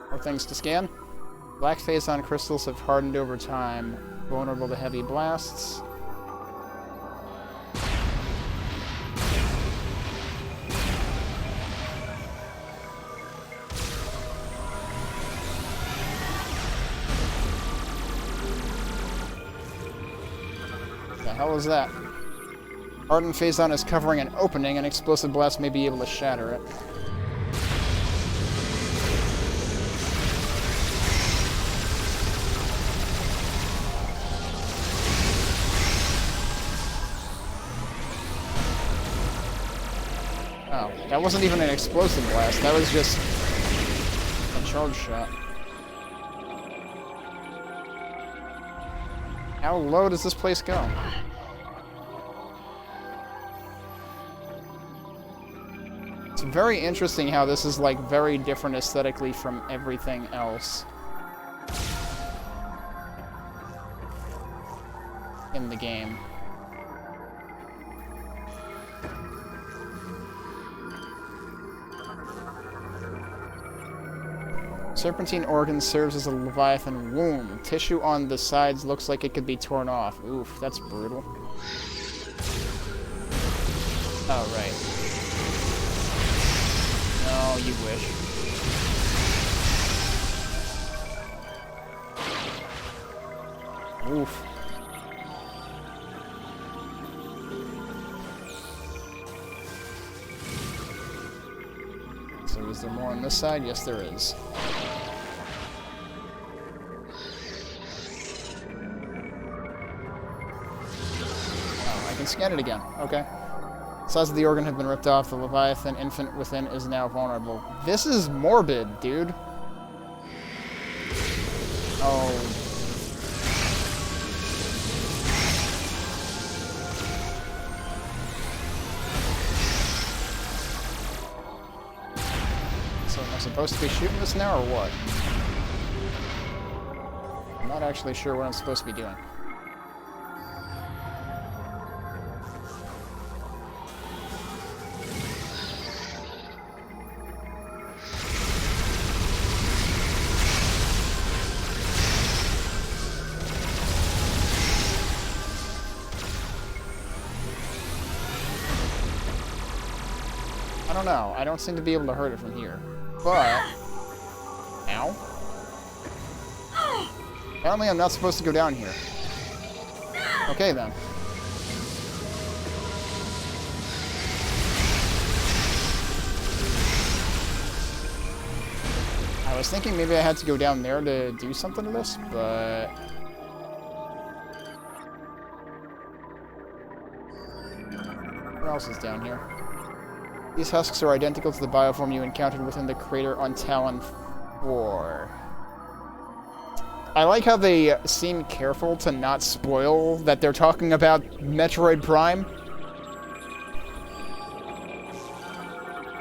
More things to scan. Black phazon crystals have hardened over time, vulnerable to heavy blasts. The hell is that? Hardened phazon is covering an opening, and explosive blast may be able to shatter it. Oh, that wasn't even an explosive blast, that was just a charge shot. How low does this place go? It's very interesting how this is like very different aesthetically from everything else in the game. Serpentine organ serves as a Leviathan womb. Tissue on the sides looks like it could be torn off. Oof, that's brutal. Oh, right. No, you wish. Oof. So is there more on this side? Yes, there is. I can scan it again. Okay. Sides of the organ have been ripped off. The Leviathan infant within is now vulnerable. This is morbid, dude. Oh. So am I supposed to be shooting this now, or what? I'm not actually sure what I'm supposed to be doing. I don't know. I don't seem to be able to hurt it from here. But... Ow. Apparently I'm not supposed to go down here. Okay, then. I was thinking maybe I had to go down there to do something to this, but... What else is down here? These husks are identical to the bioform you encountered within the crater on Talon 4. I like how they seem careful to not spoil that they're talking about Metroid Prime.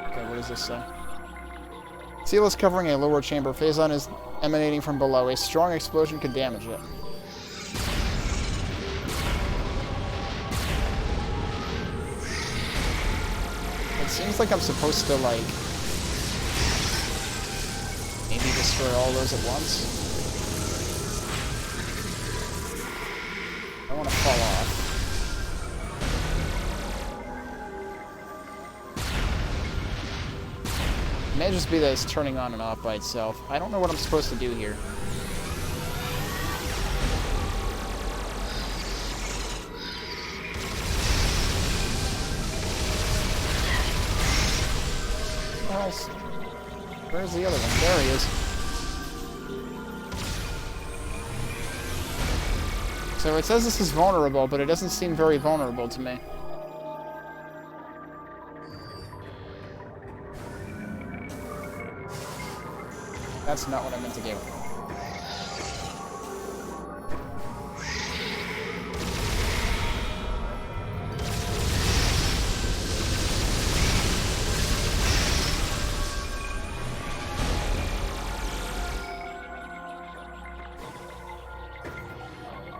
Okay, what does this say? Seal is covering a lower chamber. Phazon is emanating from below. A strong explosion could damage it. It seems like I'm supposed to, like, maybe destroy all those at once. I want to fall off. It may just be that it's turning on and off by itself. I don't know what I'm supposed to do here. Where's the other one? There he is. So it says this is vulnerable, but it doesn't seem very vulnerable to me. That's not what I meant to do.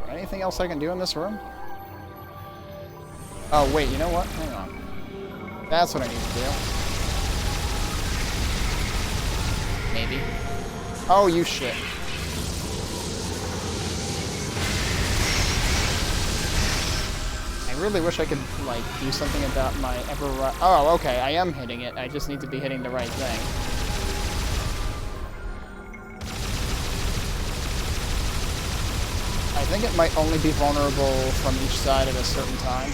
Anything else I can do in this room? Oh, wait, you know what? Hang on. That's what I need to do. Maybe. Oh, you shit. I really wish I could, like, do something about my Oh, okay, I am hitting it. I just need to be hitting the right thing. I think it might only be vulnerable from each side at a certain time.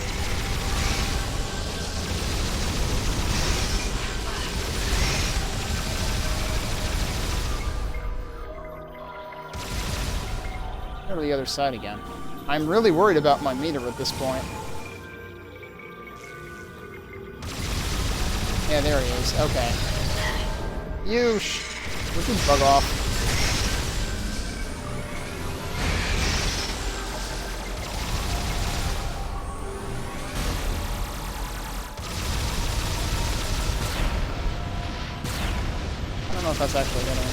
Go to the other side again. I'm really worried about my meter at this point. Yeah, there he is. Okay. Would you bug off? I don't know if that's actually gonna...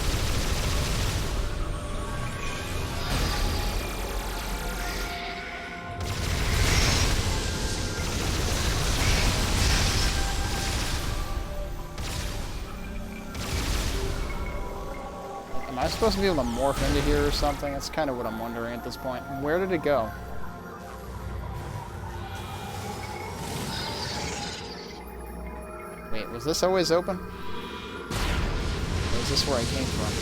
Am I supposed to be able to morph into here or something? That's kind of what I'm wondering at this point. Where did it go? Wait, was this always open? Or is this where I came from?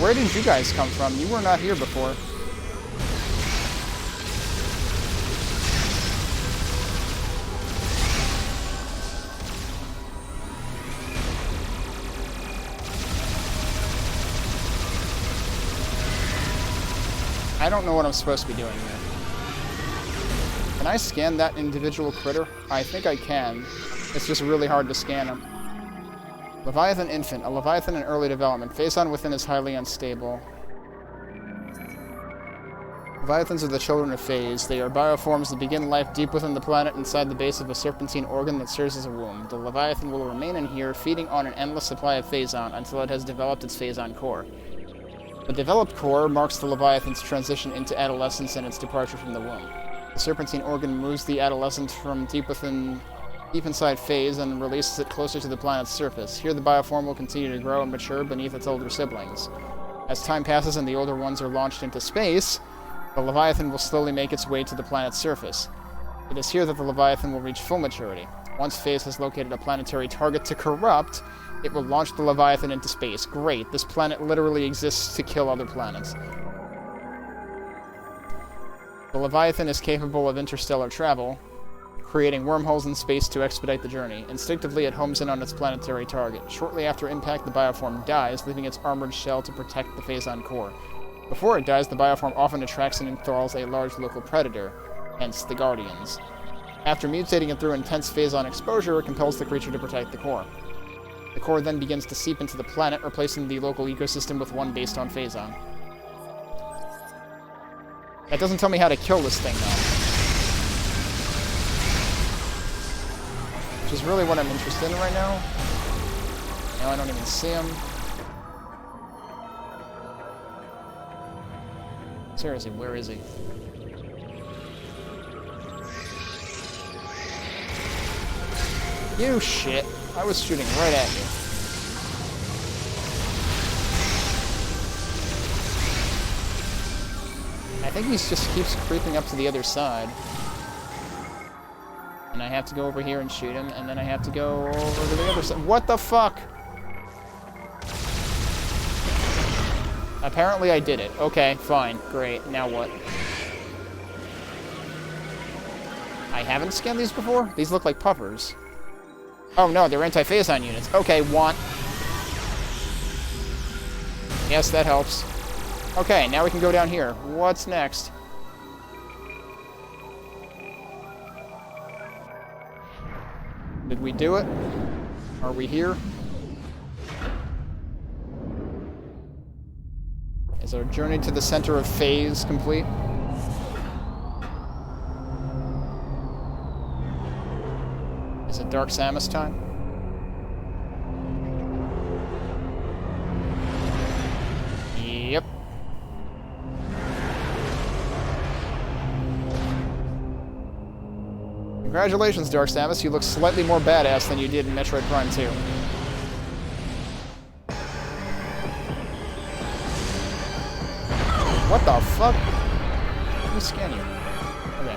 Where did you guys come from? You were not here before. I don't know what I'm supposed to be doing here. Can I scan that individual critter? I think I can. It's just really hard to scan him. Leviathan infant. A Leviathan in early development. Phazon within is highly unstable. Leviathans are the children of Phase. They are bioforms that begin life deep within the planet inside the base of a serpentine organ that serves as a womb. The Leviathan will remain in here, feeding on an endless supply of Phazon until it has developed its Phazon core. The developed core marks the Leviathan's transition into adolescence and its departure from the womb. The serpentine organ moves the adolescent from deep inside Phase and releases it closer to the planet's surface. Here the bioform will continue to grow and mature beneath its older siblings. As time passes and the older ones are launched into space, the Leviathan will slowly make its way to the planet's surface. It is here that the Leviathan will reach full maturity. Once Phase has located a planetary target to corrupt, it will launch the Leviathan into space. Great, this planet literally exists to kill other planets. The Leviathan is capable of interstellar travel, creating wormholes in space to expedite the journey. Instinctively, it homes in on its planetary target. Shortly after impact, the bioform dies, leaving its armored shell to protect the Phazon core. Before it dies, the bioform often attracts and enthralls a large local predator, hence the Guardians. After mutating it through intense Phazon exposure, it compels the creature to protect the core. The core then begins to seep into the planet, replacing the local ecosystem with one based on Phazon. That doesn't tell me how to kill this thing, though. Which is really what I'm interested in right now. Now I don't even see him. Seriously, where is he? You shit. I was shooting right at you. I think he just keeps creeping up to the other side. And I have to go over here and shoot him, and then I have to go over to the other side. What the fuck? Apparently I did it. Okay, fine. Great. Now what? I haven't scanned these before? These look like puffers. Oh no, they're anti-Phazon units. Okay, want. Yes, that helps. Okay, now we can go down here. What's next? Did we do it? Are we here? Is our journey to the center of Phase complete? Is it Dark Samus time? Yep. Congratulations, Dark Samus. You look slightly more badass than you did in Metroid Prime 2. What the fuck? Let me scan you. Okay.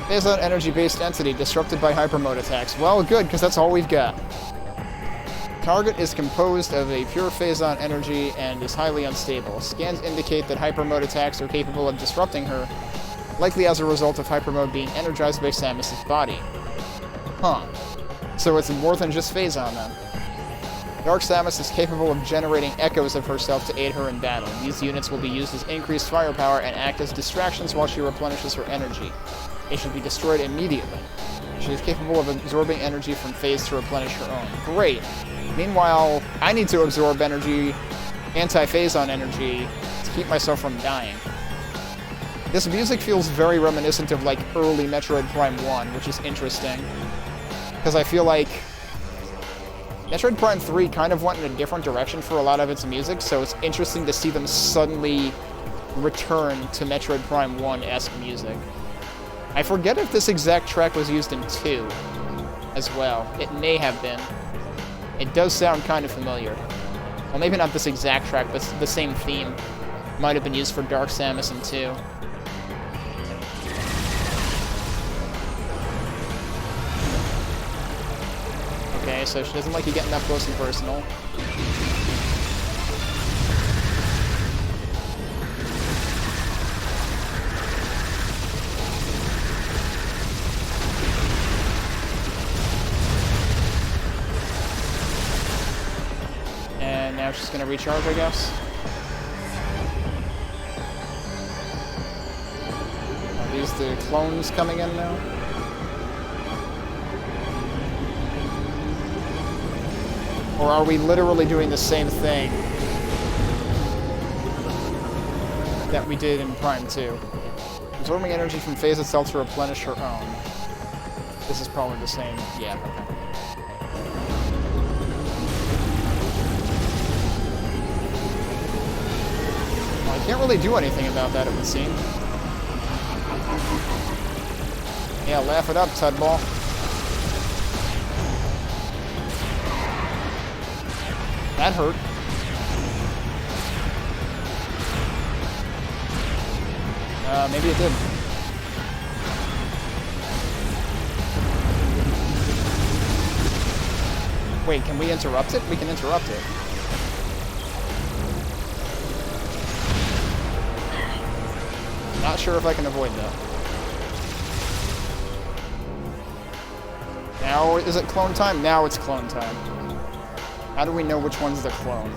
Phazon energy-based entity disrupted by hyper mode attacks. Well, good, because that's all we've got. Target is composed of a pure Phazon energy and is highly unstable. Scans indicate that hyper mode attacks are capable of disrupting her, likely as a result of hyper mode being energized by Samus's body. Huh. So it's more than just Phazon, then. Dark Samus is capable of generating echoes of herself to aid her in battle. These units will be used as increased firepower and act as distractions while she replenishes her energy. They should be destroyed immediately. She is capable of absorbing energy from Phase to replenish her own. Great! Meanwhile, I need to absorb energy, anti-Phazon energy, to keep myself from dying. This music feels very reminiscent of, like, early Metroid Prime 1, which is interesting. Because I feel like Metroid Prime 3 kind of went in a different direction for a lot of its music, so it's interesting to see them suddenly return to Metroid Prime 1-esque music. I forget if this exact track was used in 2 as well. It may have been. It does sound kind of familiar. Well, maybe not this exact track, but the same theme might have been used for Dark Samus in 2. Okay, so she doesn't like you getting up close and personal. And now she's gonna recharge, I guess. Are these the clones coming in now? Or are we literally doing the same thing that we did in Prime 2? Absorbing energy from Phase itself to replenish her own. This is probably the same. Yeah, okay. Well, I can't really do anything about that, it would seem. Yeah, laugh it up, Tudball. That hurt. Maybe it did. Wait, can we interrupt it? We can interrupt it. Not sure if I can avoid that. Now, is it clone time? Now it's clone time. How do we know which one's the clone?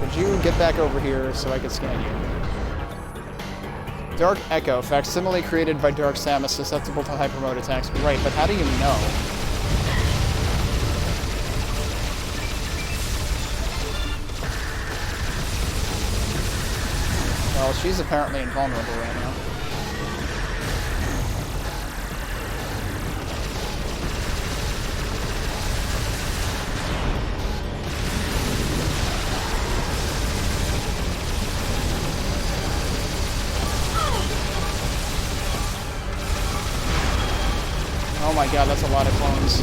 Would you get back over here so I could scan you? Dark Echo, facsimile created by Dark Samus, susceptible to hyper mode attacks. Right, but how do you know? Well, she's apparently invulnerable right now. Oh my god, that's a lot of clones.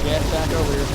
Get back over here.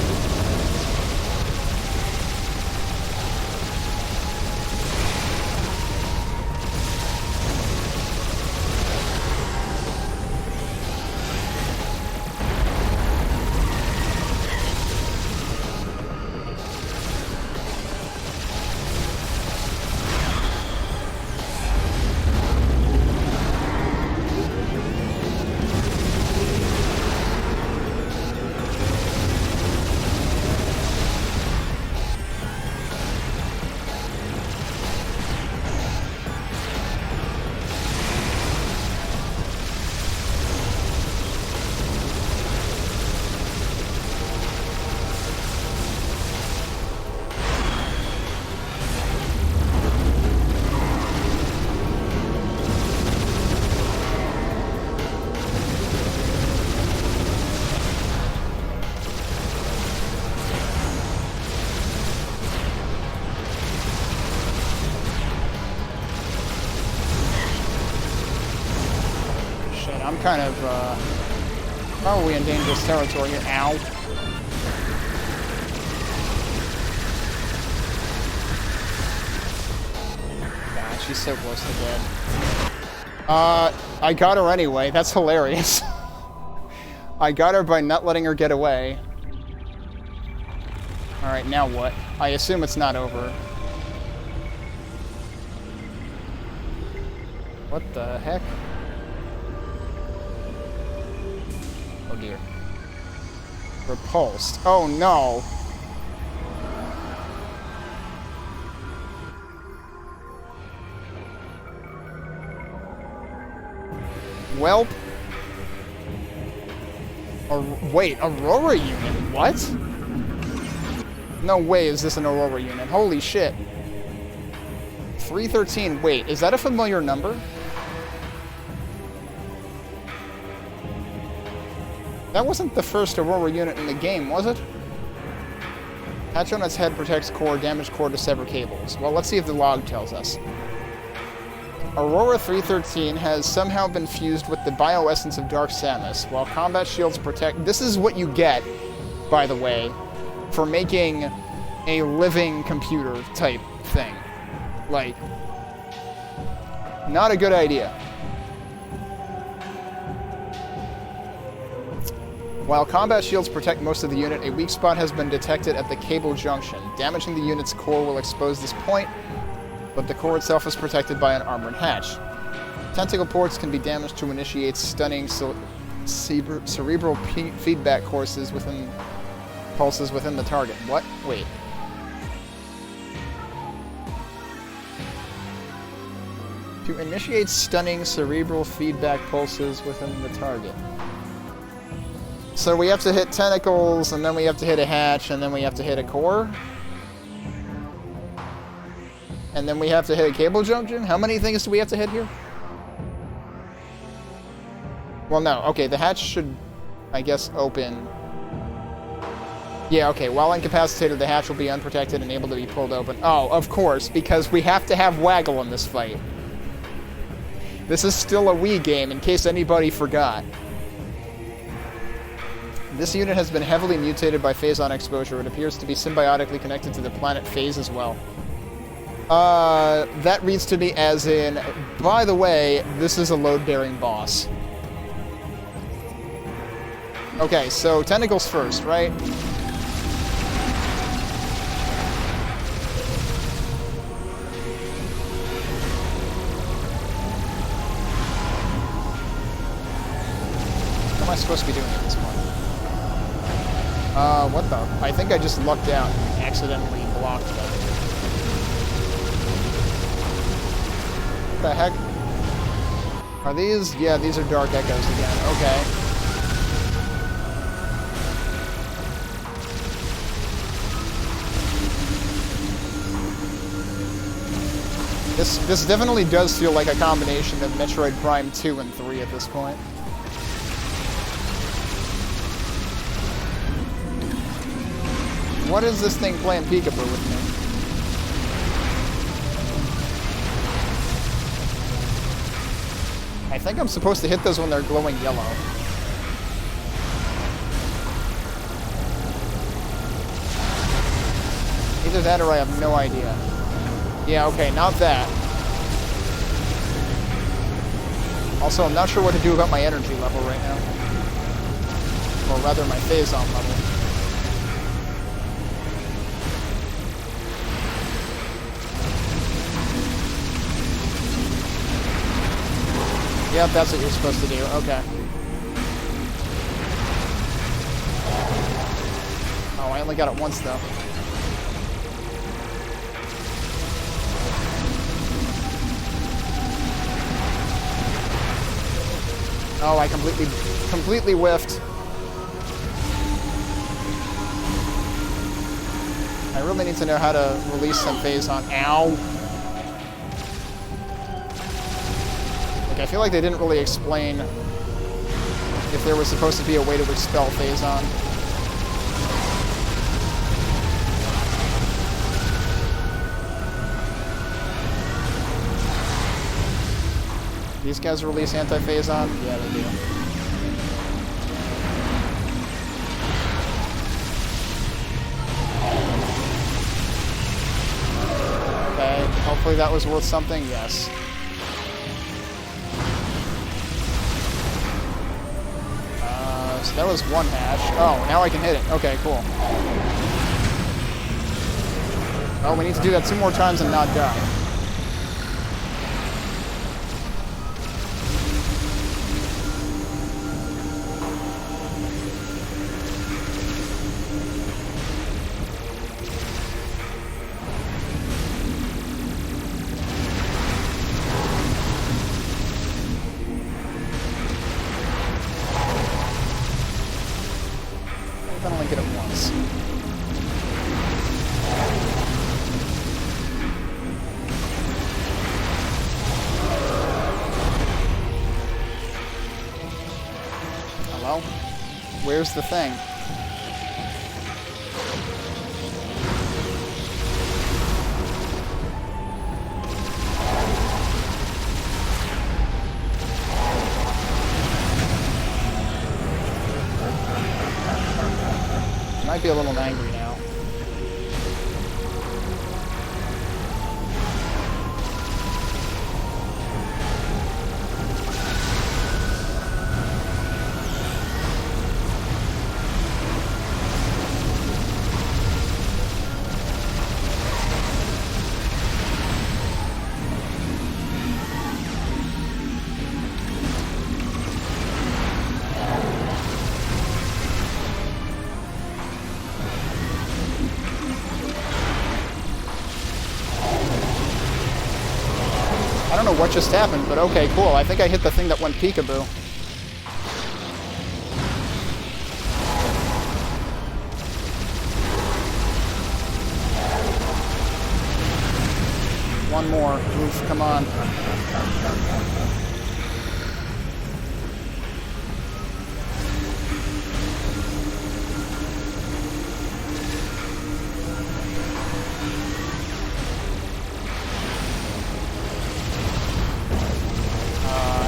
shit. I'm kind of, probably in dangerous territory here. Ow. God, she's so close to dead. I got her anyway. That's hilarious. I got her by not letting her get away. Alright, now what? I assume it's not over. What the heck? Oh dear. Repulsed. Oh no! Welp. Wait, Aurora unit? What? No way is this an Aurora unit. Holy shit. 313. Wait, is that a familiar number? That wasn't the first Aurora unit in the game, was it? Hatch on its head protects core, damaged core to sever cables. Well, let's see if the log tells us. Aurora 313 has somehow been fused with the bioessence of Dark Samus, while combat shields protect... This is what you get, by the way, for making a living computer type thing. Like, not a good idea. While combat shields protect most of the unit, a weak spot has been detected at the cable junction. Damaging the unit's core will expose this point, but the core itself is protected by an armored hatch. Tentacle ports can be damaged to initiate stunning cerebral feedback pulses within the target. What? Wait. To initiate stunning cerebral feedback pulses within the target. So we have to hit tentacles, and then we have to hit a hatch, and then we have to hit a core? And then we have to hit a cable junction? How many things do we have to hit here? Well, no. Okay, the hatch should, I guess, open. Yeah, okay. While incapacitated, the hatch will be unprotected and able to be pulled open. Oh, of course, because we have to have Waggle in this fight. This is still a Wii game, in case anybody forgot. This unit has been heavily mutated by Phazon exposure. It appears to be symbiotically connected to the planet Phase as well. That reads to me as in, by the way, this is a load-bearing boss. Okay, so tentacles first, right? What am I supposed to be doing at this point? What the? I think I just lucked out and accidentally blocked them. What the heck? Are these? Yeah, these are Dark Echoes again. Okay. This definitely does feel like a combination of Metroid Prime 2 and 3 at this point. What is this thing playing peekaboo with me? I think I'm supposed to hit those when they're glowing yellow. Either that or I have no idea. Yeah, okay, not that. Also, I'm not sure what to do about my energy level right now. Or rather, my Phazon level. Yep, that's what you're supposed to do. Okay. Oh, I only got it once, though. Oh, I completely whiffed. I really need to know how to release some Phazon. Ow! I feel like they didn't really explain if there was supposed to be a way to expel Phazon. these guys release anti-phazon? Yeah, they do. Okay, hopefully that was worth something. Yes. So that was one hash. Oh, now I can hit it. Okay, cool. Oh, we need to do that 2 more times and not die. I can only get it once. Hello? Where's the thing? Might be a little angry now. I don't know what just happened, but okay, cool. I think I hit the thing that went peekaboo. One more. Oof, come on.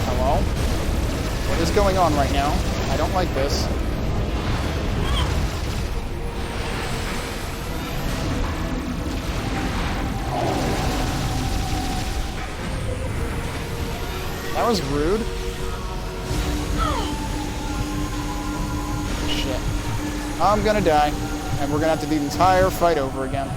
Hello? What is going on right now? I don't like this. That was rude. Shit. I'm gonna die. And we're gonna have to do the entire fight over again.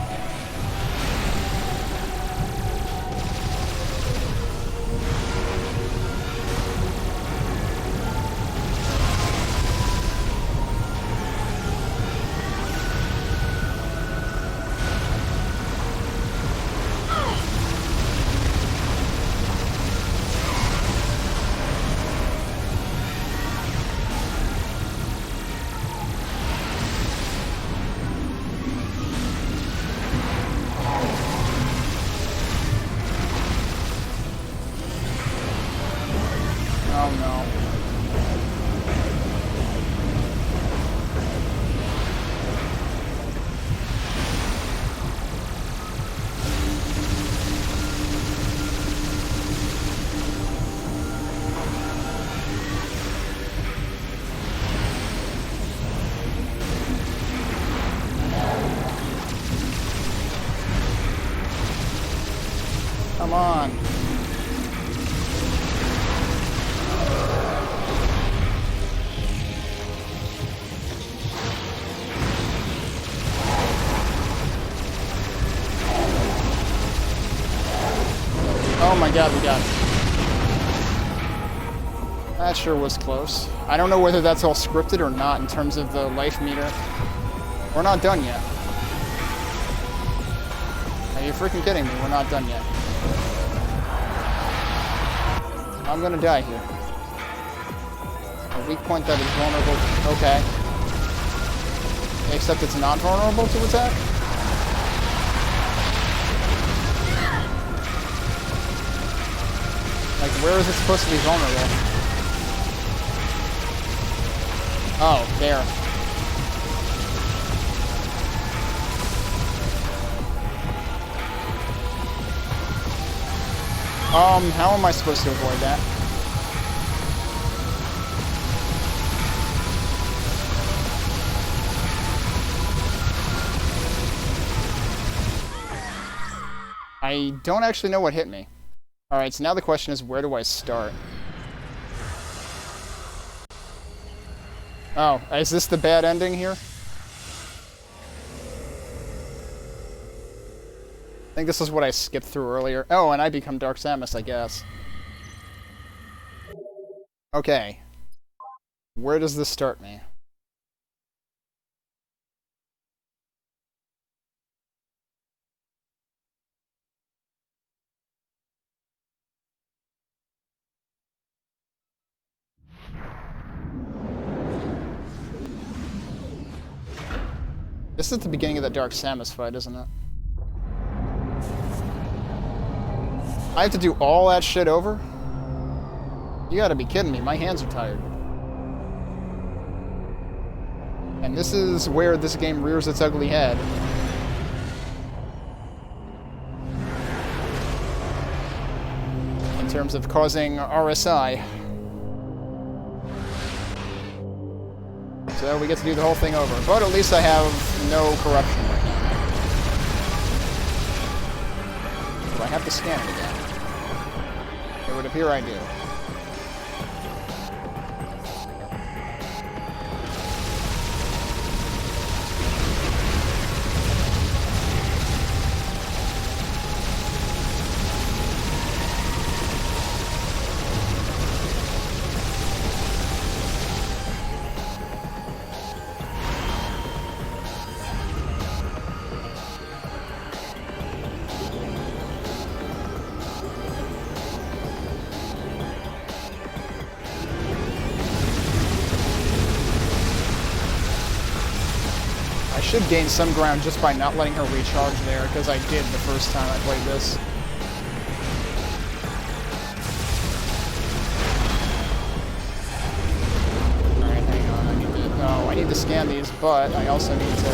Oh no. Come on. Oh my god, we got it. That sure was close. I don't know whether that's all scripted or not in terms of the life meter. We're not done yet. Are you freaking kidding me? We're not done yet. I'm gonna die here. A weak point that is vulnerable. Okay. Except it's not vulnerable to attack? Like, where is it supposed to be vulnerable? Oh, there. How am I supposed to avoid that? I don't actually know what hit me. Alright, so now the question is, where do I start? Oh, is this the bad ending here? I think this is what I skipped through earlier. Oh, and I become Dark Samus, I guess. Okay. Where does this start me? This is the beginning of the Dark Samus fight, isn't it? I have to do all that shit over? You gotta be kidding me, my hands are tired. And this is where this game rears its ugly head. In terms of causing RSI. So we get to do the whole thing over. But at least I have no corruption right now. Do I have to scan it again? It would appear I do. I should gain some ground just by not letting her recharge there, because I did the first time I played this. Alright, hang on. I need to scan these, but I also need to...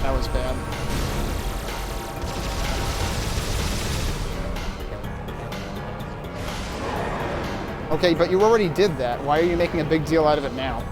That was bad. Okay, but you already did that. Why are you making a big deal out of it now?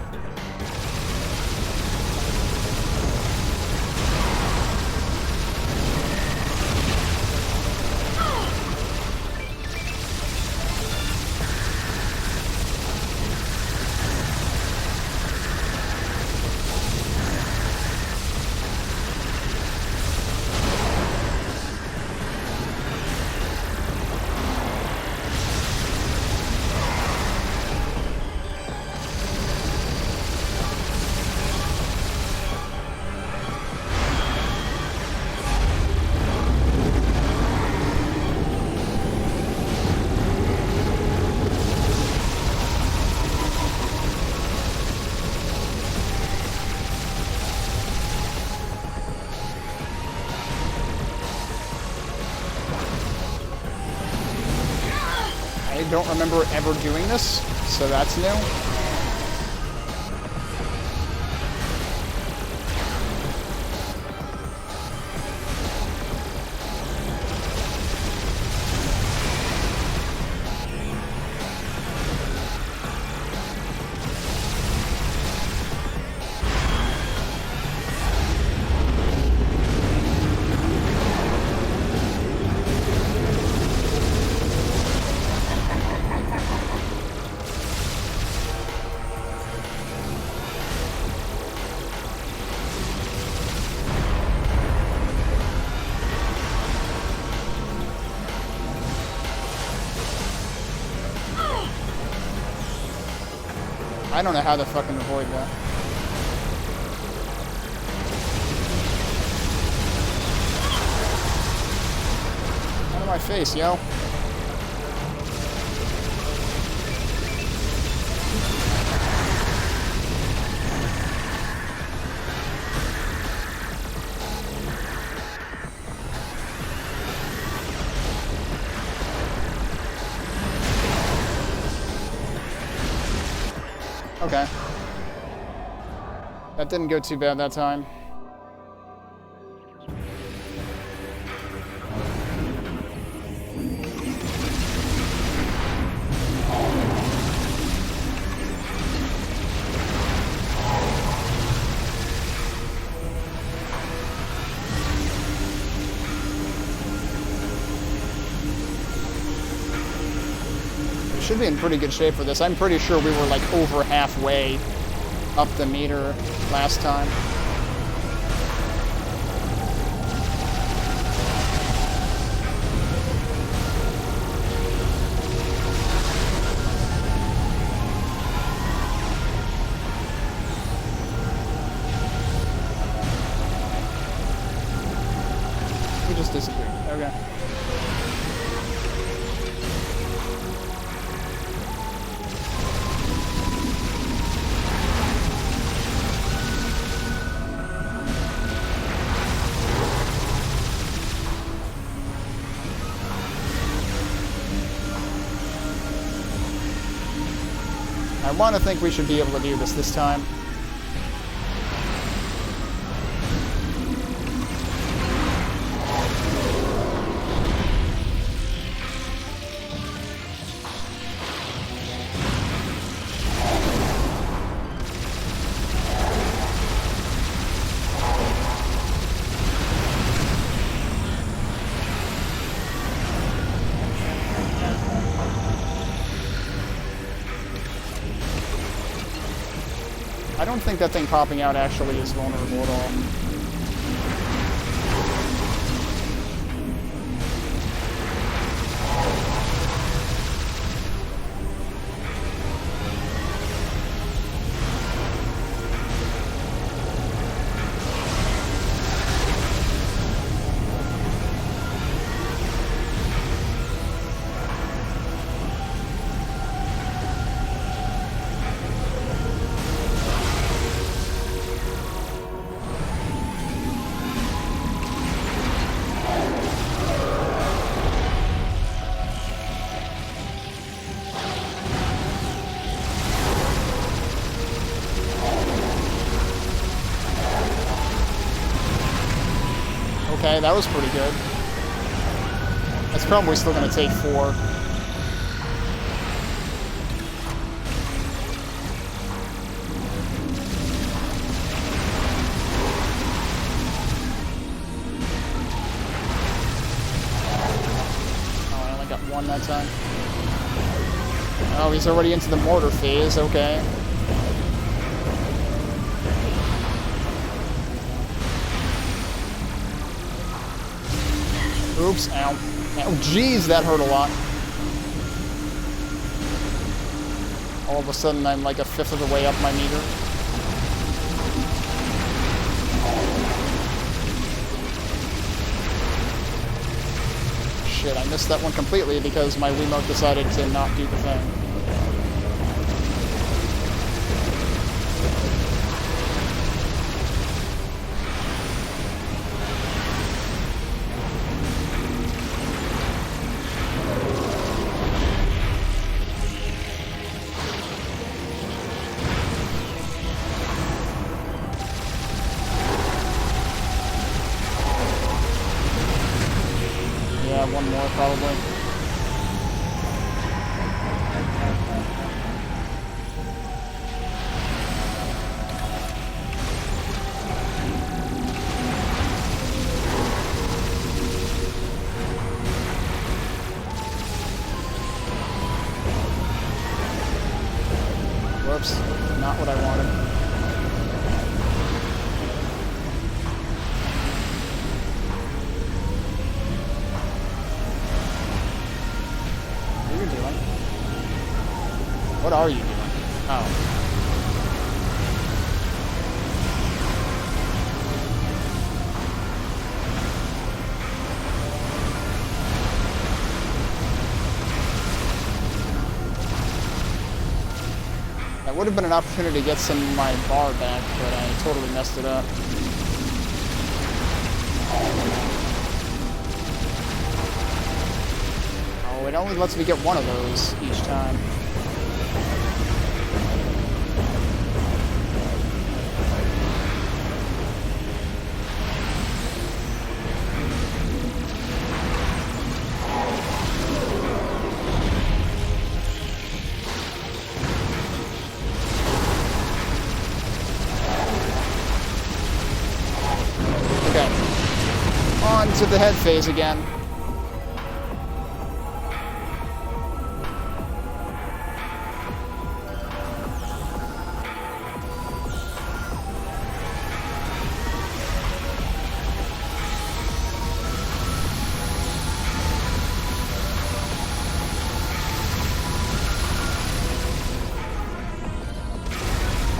I don't remember ever doing this, so that's new. I don't know how to fucking avoid that. Out of my face, yo. Okay. That didn't go too bad that time. should be in pretty good shape for this. I'm pretty sure we were like over halfway up the meter last time. We just disappeared. Okay. I want to think we should be able to do this time. I don't think that thing popping out actually is vulnerable at all. Okay, that was pretty good. That's probably still going to take 4. Oh, I only got 1 that time. Oh, he's already into the mortar phase, okay. Oops, ow. Oh, jeez, that hurt a lot. All of a sudden, I'm like a 1/5 of the way up my meter. Shit, I missed that one completely because my Wiimote decided to not do the thing. Yeah, 1 more probably. Whoops, not what I wanted. What are you doing? Oh. That would have been an opportunity to get some of my bar back, but I totally messed it up. Oh, it only lets me get 1 of those each time. To the head phase again.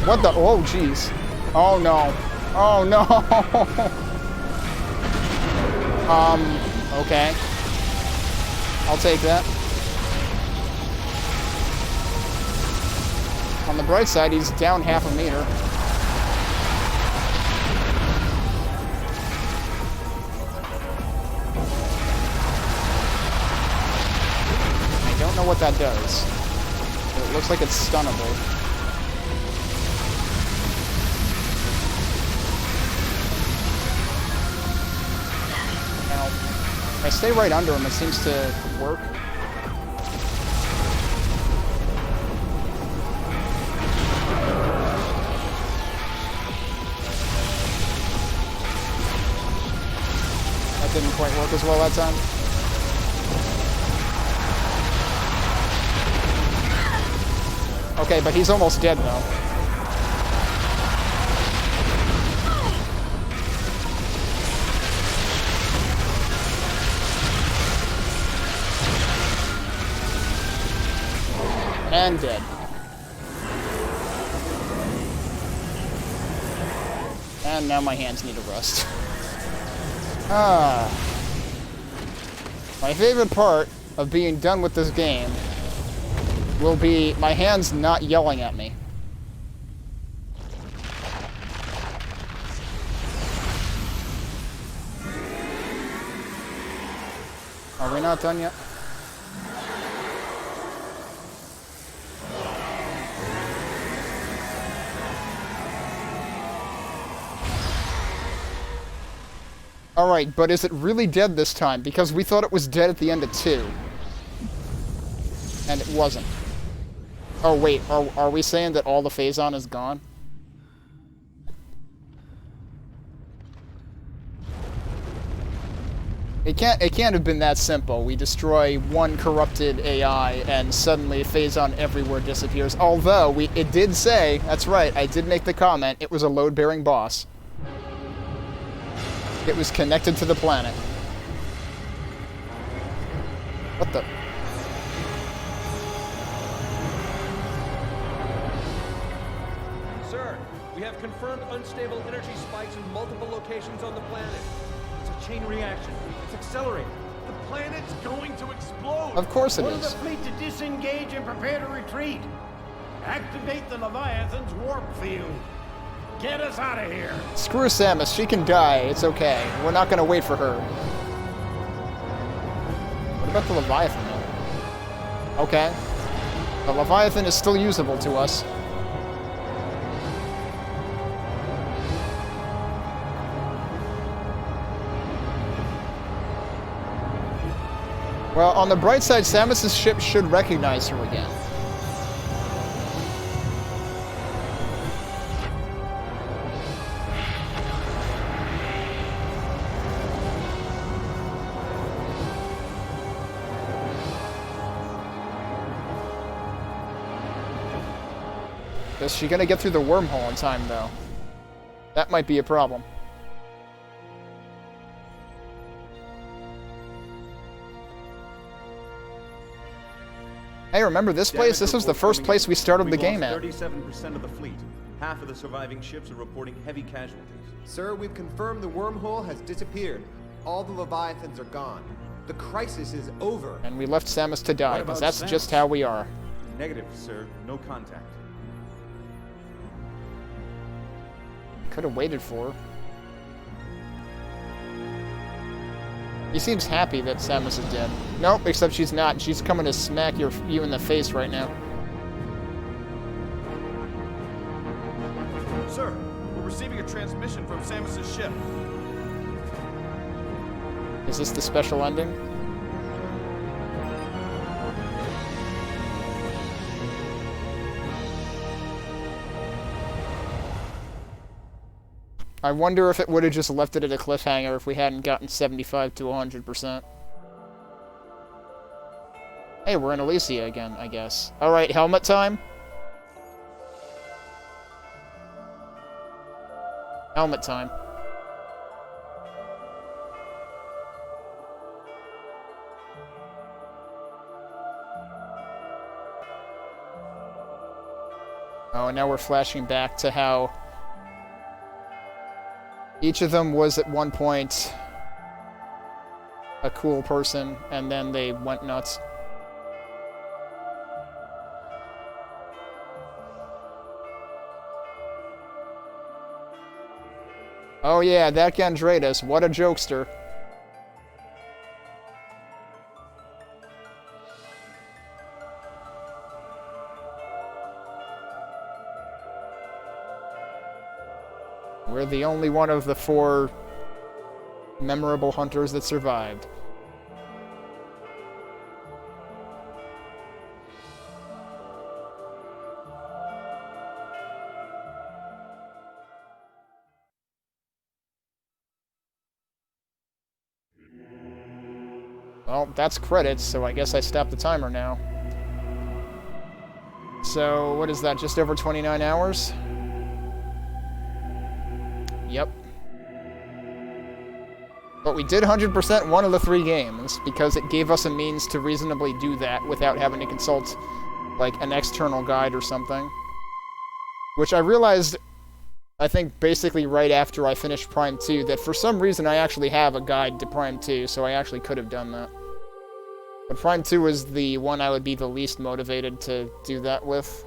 What the? Oh, jeez. Oh, no. Oh, no. Okay. I'll take that. On the bright side, he's down half a meter. I don't know what that does. It looks like it's stunnable. Now, if I stay right under him, it seems to work. That didn't quite work as well that time. Okay, but he's almost dead though. And dead. And now my hands need a rest. My favorite part of being done with this game will be my hands not yelling at me. Are we not done yet? Alright, but is it really dead this time? Because we thought it was dead at the end of 2. And it wasn't. Oh wait, are we saying that all the Phazon is gone? It can't have been that simple. We destroy one corrupted AI and suddenly Phazon everywhere disappears. Although it did say, that's right, I did make the comment, it was a load-bearing boss. It was connected to the planet. What the? Sir, we have confirmed unstable energy spikes in multiple locations on the planet. It's a chain reaction. It's accelerating. The planet's going to explode. Of course it Order is. the fleet to disengage and prepare to retreat. Activate the Leviathan's warp field. Get us out of here. Screw Samus, she can die, it's okay. We're not gonna wait for her. What about the Leviathan though? Okay. The Leviathan is still usable to us. Well, on the bright side, Samus's ship should recognize her again. Is she gonna get through the wormhole in time, though? That might be a problem. Hey, remember this place? This was the first place we started the game at. 37% of the fleet. Half of the surviving ships are reporting heavy casualties. Sir, we've confirmed the wormhole has disappeared. All the Leviathans are gone. The crisis is over. And we left Samus to die, because about that's Samus? just how we are. Negative, sir. No contact. Could have waited for her. He seems happy that Samus is dead. Nope, except she's not. She's coming to smack you in the face right now. Sir, we're receiving a transmission from Samus's ship. Is this the special ending? I wonder if it would have just left it at a cliffhanger if we hadn't gotten 75 to 100%. Hey, we're in Elysia again, I guess. Alright, helmet time? Helmet time. Oh, and now we're flashing back to how each of them was at one point a cool person, and then they went nuts. Oh yeah, that Gandradus, what a jokester. We're the only one of the 4 memorable hunters that survived. Well, that's credits, so I guess I stop the timer now. So, what is that, just over 29 hours? Yep. But we did 100% one of the 3 games, because it gave us a means to reasonably do that without having to consult, like, an external guide or something. Which I realized, I think, basically right after I finished Prime 2, that for some reason I actually have a guide to Prime 2, so I actually could have done that. But Prime 2 was the one I would be the least motivated to do that with.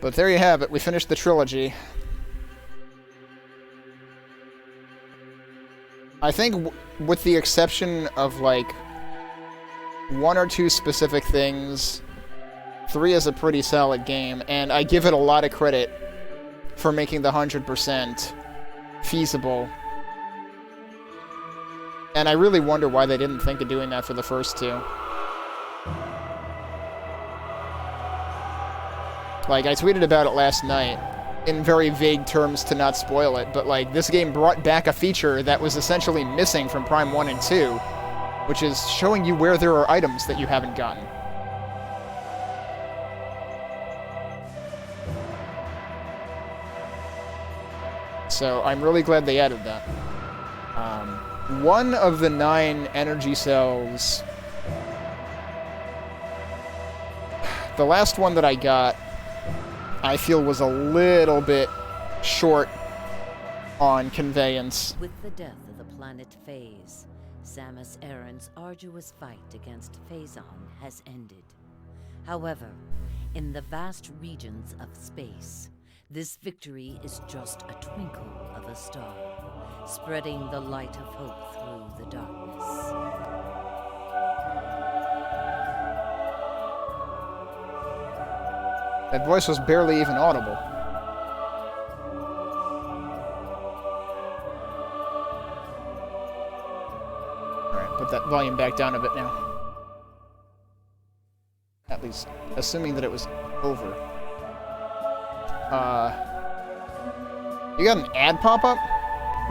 But there you have it, we finished the trilogy. I think, with the exception of, like, 1 or 2 specific things, 3 is a pretty solid game, and I give it a lot of credit for making the 100% feasible. And I really wonder why they didn't think of doing that for the first 2. Like, I tweeted about it last night, in very vague terms to not spoil it, but, like, this game brought back a feature that was essentially missing from Prime 1 and 2, which is showing you where there are items that you haven't gotten. So, I'm really glad they added that. One of the 9 energy cells... The last one that I got, I feel was a little bit short on conveyance. With the death of the planet Phase, Samus Aran's arduous fight against Phazon has ended. However, in the vast regions of space, this victory is just a twinkle of a star, spreading the light of hope through the darkness. That voice was barely even audible. Alright, put that volume back down a bit now. At least, assuming that it was over. You got an ad pop-up?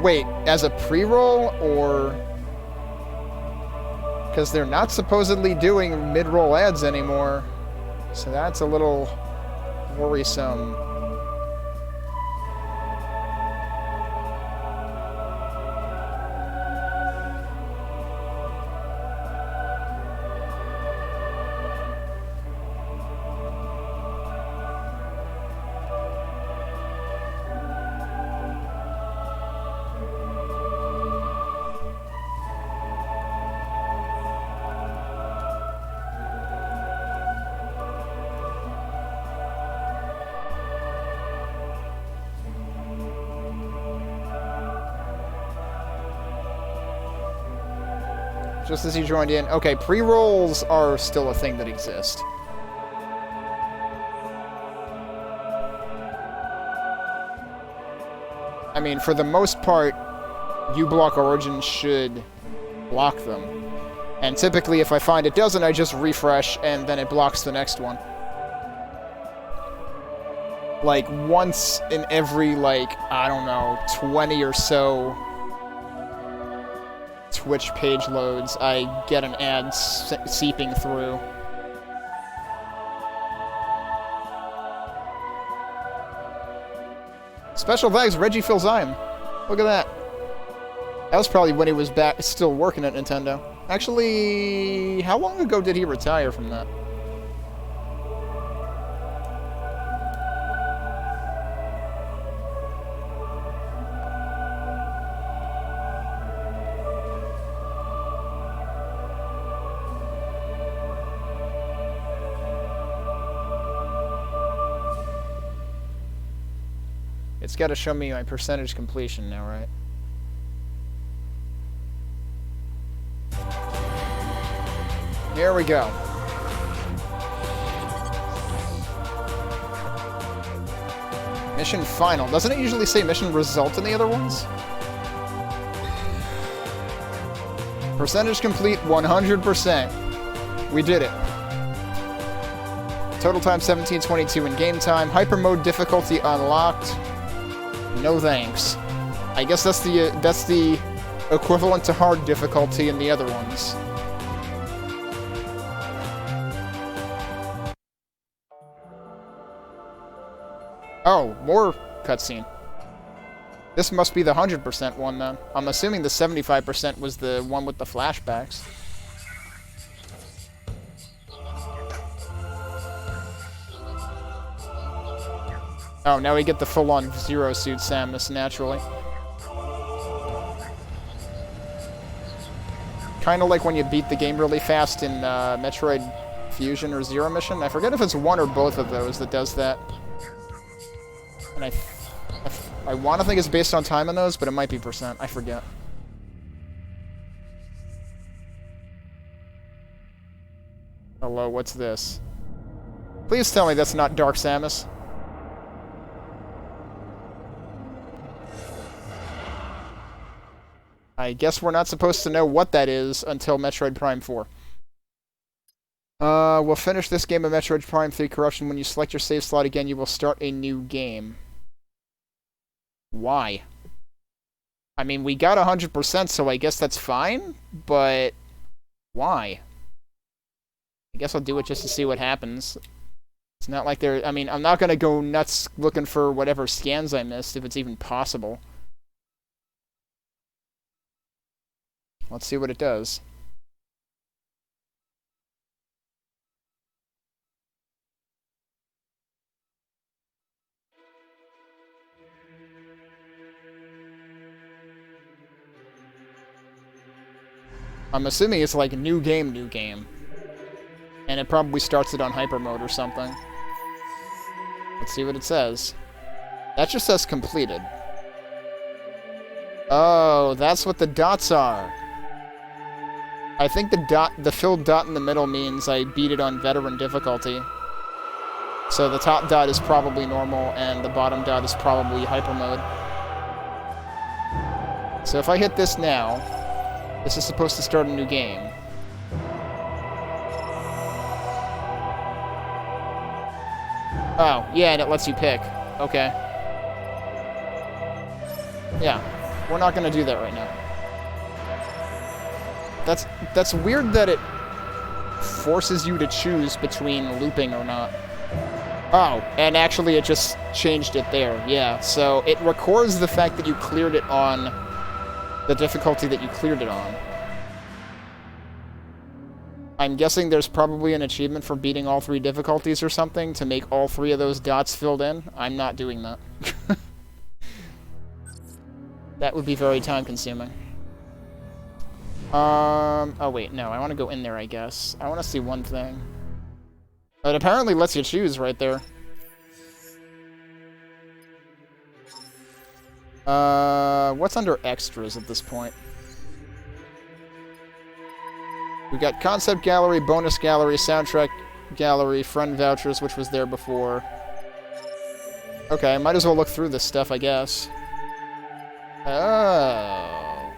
Wait, as a pre-roll, or... Because they're not supposedly doing mid-roll ads anymore. So that's a little... worrisome. Just as you joined in. Okay, pre-rolls are still a thing that exist. I mean, for the most part, uBlock Origin should block them. And typically, if I find it doesn't, I just refresh, and then it blocks the next one. Like, once in every, like, I don't know, 20 or so Twitch page loads, I get an ad seeping through. Special thanks, Reggie Filzyme. Look at that. That was probably when he was back, still working at Nintendo. Actually, how long ago did he retire from that? It's got to show me my percentage completion now, right? Here we go. Mission final. Doesn't it usually say mission result in the other ones? Percentage complete 100%. We did it. Total time 17:22 in game time. Hyper mode difficulty unlocked. No thanks. I guess that's the equivalent to hard difficulty in the other ones. Oh, more cutscene. This must be the 100% one then. I'm assuming the 75% was the one with the flashbacks. Oh, now we get the full-on Zero Suit Samus, naturally. Kind of like when you beat the game really fast in Metroid Fusion or Zero Mission. I forget if it's one or both of those that does that. And I want to think it's based on time in those, but it might be percent. I forget. Hello, what's this? Please tell me that's not Dark Samus. I guess we're not supposed to know what that is until Metroid Prime 4. We'll finish this game of Metroid Prime 3 Corruption. When you select your save slot again, you will start a new game. Why? I mean, we got 100%, so I guess that's fine, but why? I guess I'll do it just to see what happens. It's not like there... I mean, I'm not going to go nuts looking for whatever scans I missed, if it's even possible. Let's see what it does. I'm assuming it's like new game. And it probably starts it on hyper mode or something. Let's see what it says. That just says completed. Oh, that's what the dots are. I think the filled dot in the middle means I beat it on veteran difficulty. So the top dot is probably normal, and the bottom dot is probably hyper mode. So if I hit this now, this is supposed to start a new game. Oh, yeah, and it lets you pick. Okay. Yeah, we're not going to do that right now. That's weird that it forces you to choose between looping or not. Oh, and actually it just changed it there. Yeah, so it records the fact that you cleared it on the difficulty that you cleared it on. I'm guessing there's probably an achievement for beating all 3 difficulties or something to make all 3 of those dots filled in. I'm not doing that. That would be very time-consuming. Oh wait, no, I want to go in there, I guess. I want to see one thing. It apparently lets you choose right there. What's under extras at this point? We got concept gallery, bonus gallery, soundtrack gallery, friend vouchers, which was there before. Okay, might as well look through this stuff, I guess. Oh.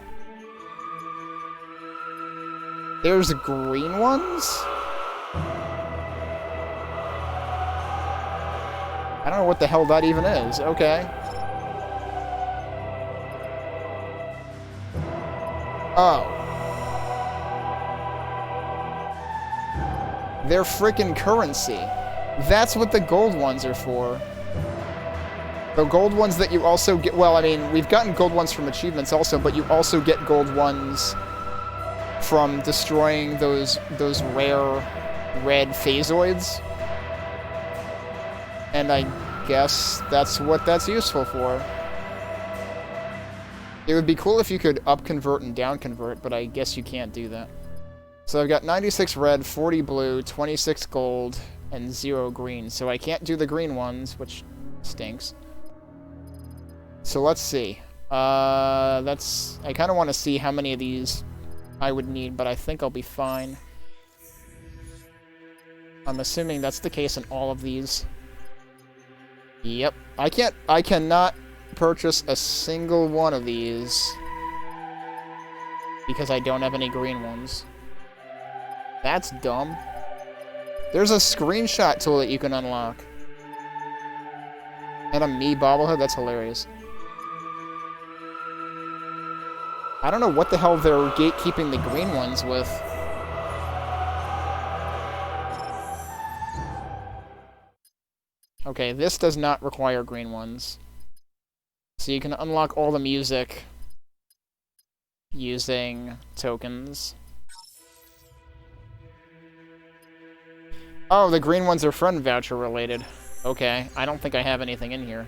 There's green ones? I don't know what the hell that even is. Okay. Oh. They're frickin' currency. That's what the gold ones are for. The gold ones that you also get... Well, I mean, we've gotten gold ones from achievements also, but you also get gold ones from destroying those rare red phasoids. And I guess that's what that's useful for. It would be cool if you could up-convert and down-convert, but I guess you can't do that. So I've got 96 red, 40 blue, 26 gold, and 0 green. So I can't do the green ones, which stinks. So let's see. I kind of want to see how many of these I would need, but I think I'll be fine. I'm assuming that's the case in all of these. Yep. I cannot purchase a single one of these because I don't have any green ones. That's dumb. There's a screenshot tool that you can unlock. And a me bobblehead? That's hilarious. I don't know what the hell they're gatekeeping the green ones with. Okay, this does not require green ones. So you can unlock all the music using tokens. Oh, the green ones are friend voucher related. Okay, I don't think I have anything in here.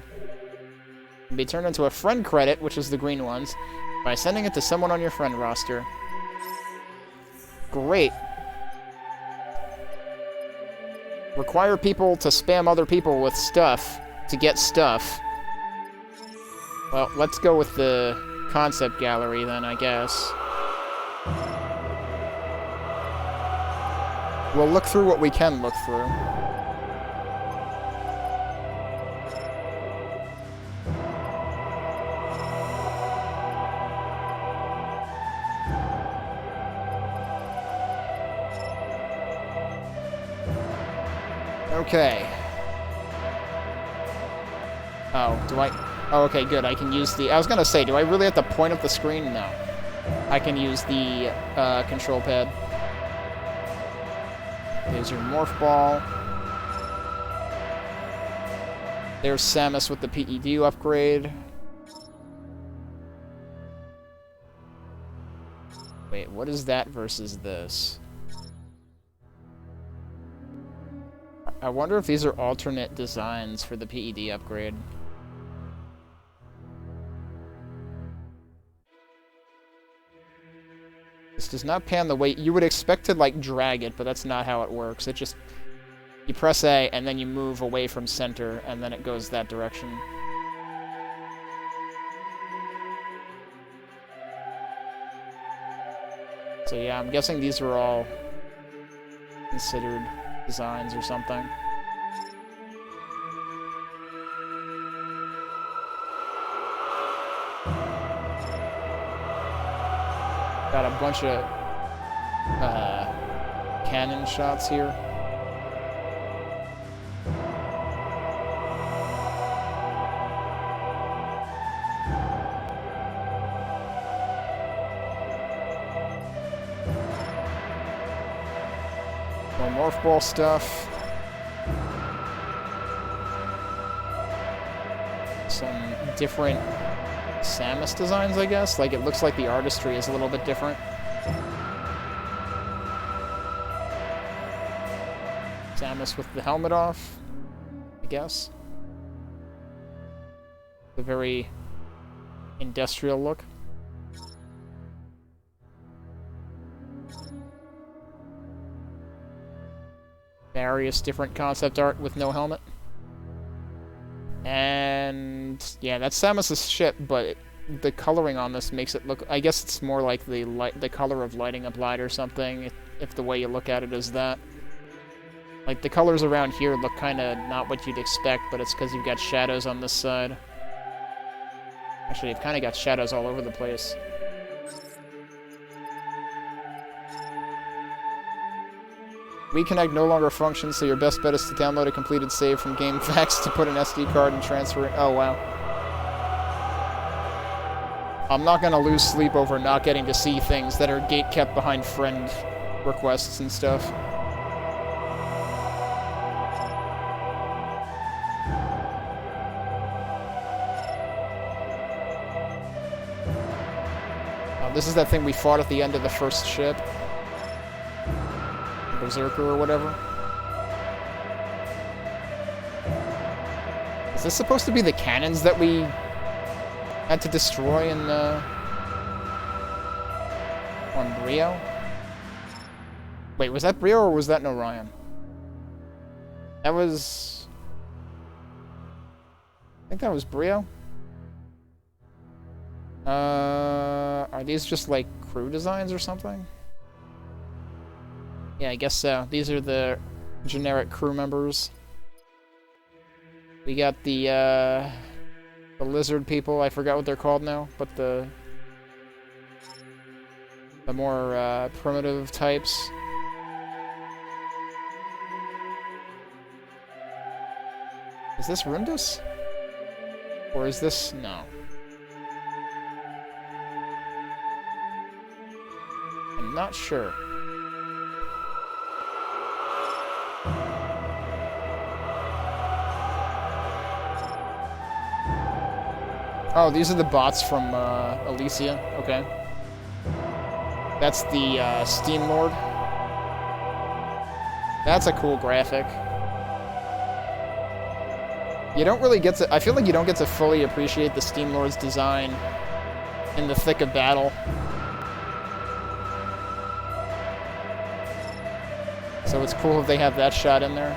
Can be turned into a friend credit, which is the green ones, by sending it to someone on your friend roster. Great. Require people to spam other people with stuff to get stuff. Well, let's go with the concept gallery then, I guess. We'll look through what we can look through. Okay. Oh, do I... Oh, okay, good. I can use the... I was gonna say, do I really have to point at the screen? No. I can use the control pad. There's your morph ball. There's Samus with the PED upgrade. Wait, what is that versus this? I wonder if these are alternate designs for the PED upgrade. This does not pan the way... You would expect to, like, drag it, but that's not how it works. It just... You press A, and then you move away from center, and then it goes that direction. So yeah, I'm guessing these were all considered designs or something. Got a bunch of cannon shots here. More morph ball stuff. Some different Samus designs, I guess. Like, it looks like the artistry is a little bit different. Samus with the helmet off, I guess. A very industrial look. Various different concept art with no helmet. And yeah, that's Samus's ship, but the coloring on this makes it look... I guess it's more like the color of lighting applied or something, if the way you look at it is that. Like, the colors around here look kind of not what you'd expect, but it's because you've got shadows on this side. Actually, you've kind of got shadows all over the place. WeConnect no longer functions, so your best bet is to download a completed save from GameFAQs to put an SD card and transfer it. Oh, wow. I'm not going to lose sleep over not getting to see things that are gate-kept behind friend requests and stuff. this is that thing we fought at the end of the first ship. Berserker or whatever. Is this supposed to be the cannons that we had to destroy in, on Brio? Wait, was that Brio or was that Norion? That was... I think that was Brio. Are these just, like, crew designs or something? Yeah, I guess so. These are the generic crew members. We got the lizard people. I forgot what they're called now, but the more primitive types. Is this Rundus? Or is this... no. I'm not sure. Oh, these are the bots from Elysia. Okay. That's the Steam Lord. That's a cool graphic. You don't really get to... I feel like you don't get to fully appreciate the Steam Lord's design in the thick of battle. So it's cool if they have that shot in there.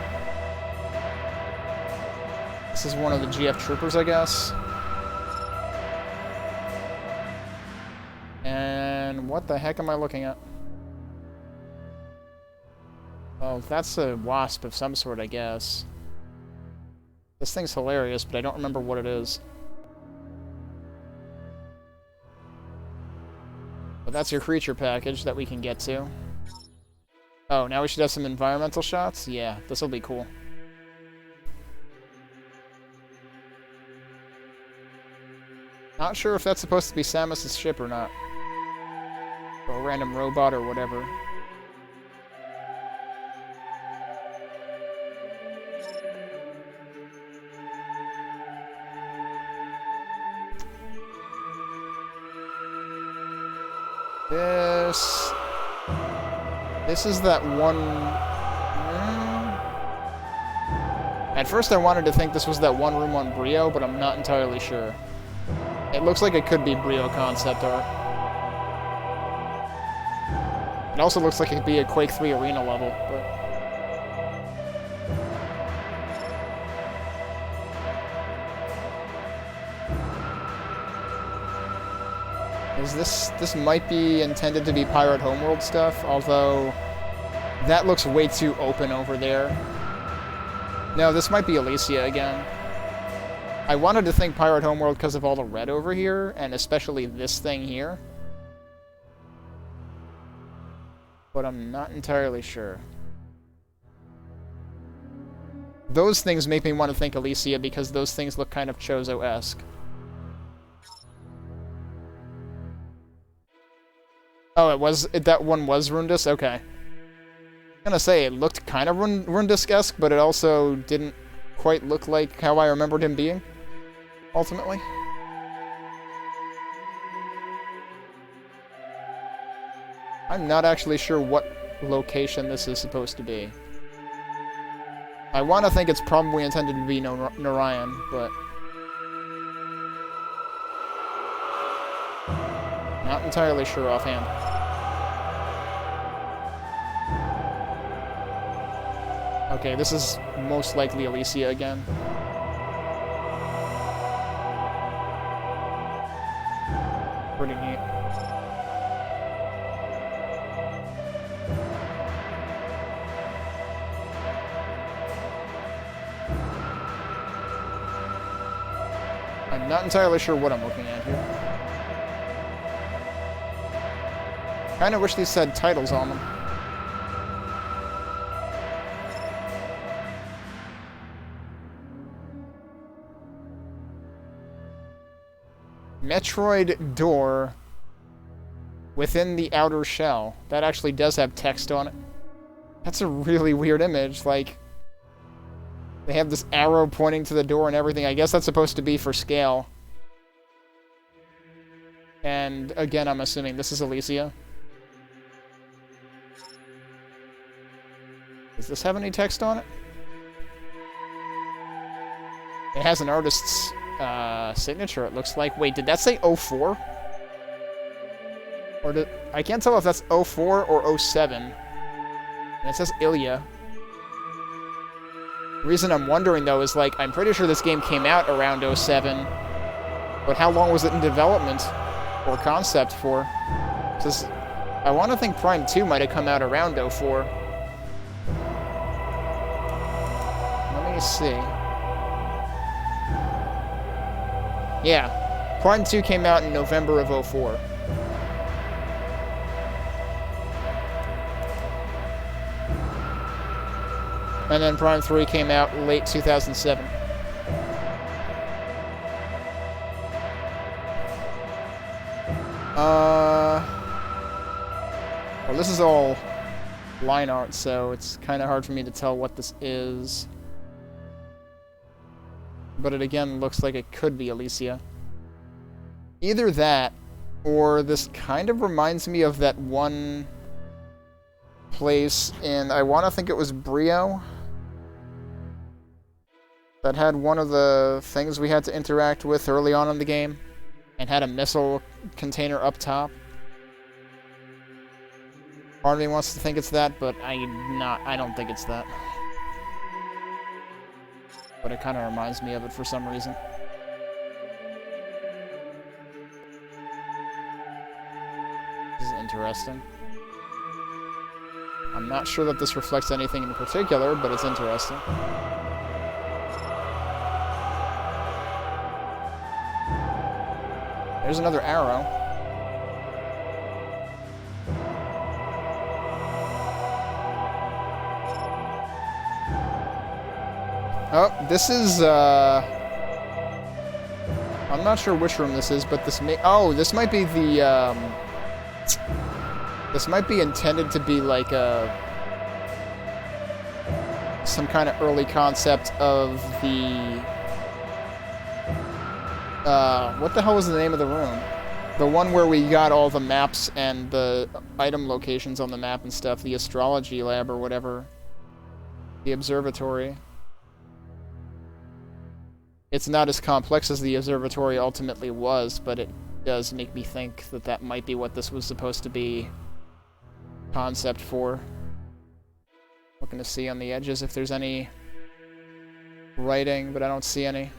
This is one of the GF troopers, I guess. And what the heck am I looking at? Oh, that's a wasp of some sort, I guess. This thing's hilarious, but I don't remember what it is. But that's your creature package that we can get to. Oh, now we should have some environmental shots? Yeah, this'll be cool. Not sure if that's supposed to be Samus's ship or not. Or a random robot or whatever. This is that one... At first I wanted to think this was that one room on Brio, but I'm not entirely sure. It looks like it could be Brio concept art. It also looks like it could be a Quake 3 arena level, but... This might be intended to be Pirate Homeworld stuff, although that looks way too open over there. No, this might be Elysia again. I wanted to think Pirate Homeworld because of all the red over here, and especially this thing here. But I'm not entirely sure. Those things make me want to think Elysia because those things look kind of Chozo-esque. Oh, that one was Rundus? Okay. I'm gonna say, it looked kind of Rundus-esque, but it also didn't quite look like how I remembered him being, ultimately. I'm not actually sure what location this is supposed to be. I want to think it's probably intended to be Norion, but... not entirely sure offhand. Okay, this is most likely Elysia again. Pretty neat. I'm not entirely sure what I'm looking at here. Kinda wish these had titles on them. Metroid door within the outer shell. That actually does have text on it. That's a really weird image. Like, they have this arrow pointing to the door and everything. I guess that's supposed to be for scale. And again, I'm assuming this is Elysia. Does this have any text on it? It has an artist's signature, it looks like. Wait, did that say 04? Or did... I can't tell if that's 04 or 07. And it says Ilya. The reason I'm wondering, though, is, like, I'm pretty sure this game came out around 07. But how long was it in development or concept for? Because I want to think Prime 2 might have come out around 04. Let me see. Yeah, Prime 2 came out in November of 04. And then Prime 3 came out late 2007. Well, this is all line art, so it's kind of hard for me to tell what this is. But it again looks like it could be Elysia. Either that, or this kind of reminds me of that one place in, I want to think it was Brio, that had one of the things we had to interact with early on in the game, and had a missile container up top. Part of me wants to think it's that, but I don't think it's that. But it kind of reminds me of it for some reason. This is interesting. I'm not sure that this reflects anything in particular, but it's interesting. There's another arrow. Oh, this is, I'm not sure which room this is, but this may... Oh, this might be the, this might be intended to be like some kind of early concept of the... what the hell was the name of the room? The one where we got all the maps and the item locations on the map and stuff. The astrology lab or whatever. The observatory. It's not as complex as the observatory ultimately was, but it does make me think that that might be what this was supposed to be concept for. Looking to see on the edges if there's any writing, but I don't see any.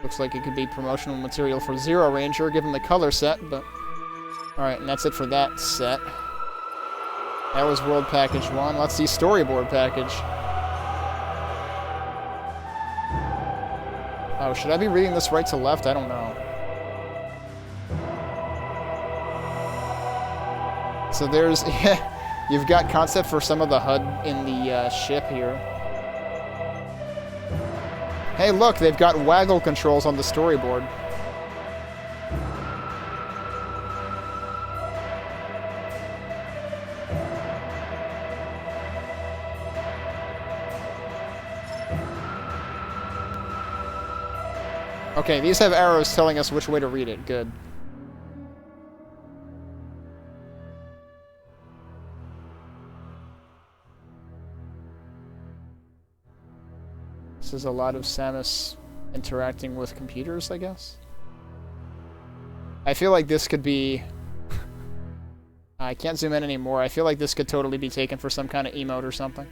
Looks like it could be promotional material for Zero Ranger, given the color set, but... Alright, and that's it for that set. That was World Package 1. Let's see Storyboard Package. Oh, should I be reading this right to left? I don't know. So there's... You've got concept for some of the HUD in the ship here. Hey, look, they've got waggle controls on the storyboard. Okay, these have arrows telling us which way to read it. Good. This is a lot of Samus interacting with computers, I guess. I feel like this could be... I can't zoom in anymore. I feel like this could totally be taken for some kind of emote or something.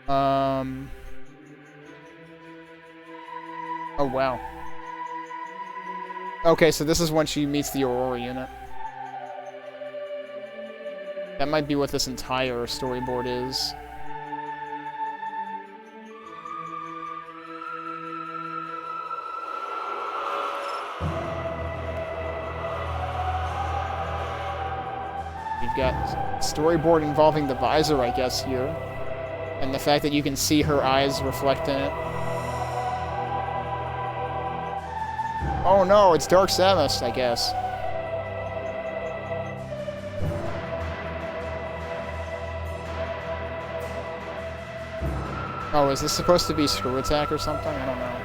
Oh, wow. Okay, so this is when she meets the Aurora unit. That might be what this entire storyboard is. You've got storyboard involving the visor, I guess, here. And the fact that you can see her eyes reflect in it. Oh no, it's Dark Samus, I guess. Oh, is this supposed to be Screw Attack or something? I don't know.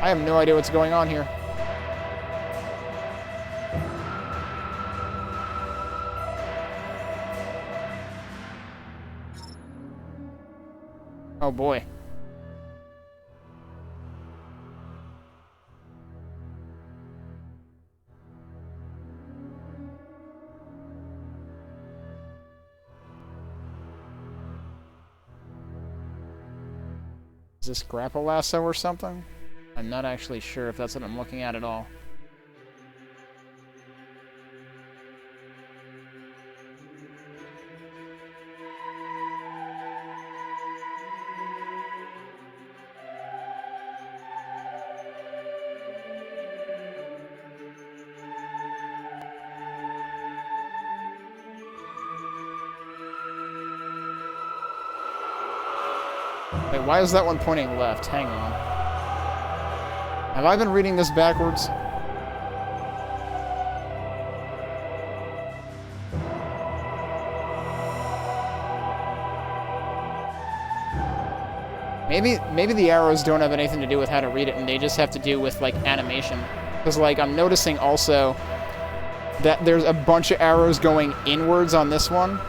I have no idea what's going on here. Oh boy. Is this grapple lasso or something? I'm not actually sure if that's what I'm looking at all. Wait, why is that one pointing left? Hang on. Have I been reading this backwards? Maybe the arrows don't have anything to do with how to read it, and they just have to do with, like, animation. Because, like, I'm noticing also that there's a bunch of arrows going inwards on this one.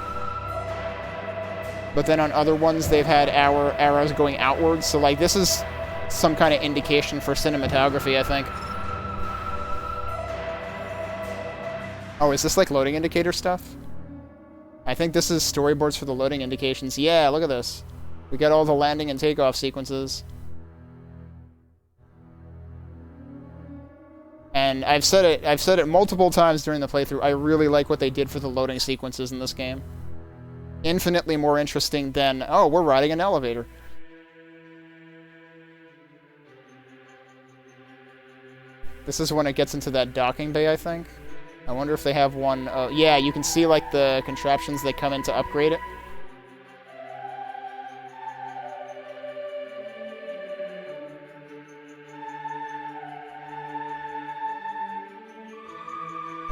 But then on other ones, they've had arrows going outwards. So, like, this is some kind of indication for cinematography, I think. Oh, is this, like, loading indicator stuff? I think this is storyboards for the loading indications. Yeah, look at this. We got all the landing and takeoff sequences. And I've said it multiple times during the playthrough. I really like what they did for the loading sequences in this game. Infinitely more interesting than, oh, we're riding an elevator. This is when it gets into that docking bay, I think. I wonder if they have one. Yeah, you can see, like, the contraptions that come in to upgrade it.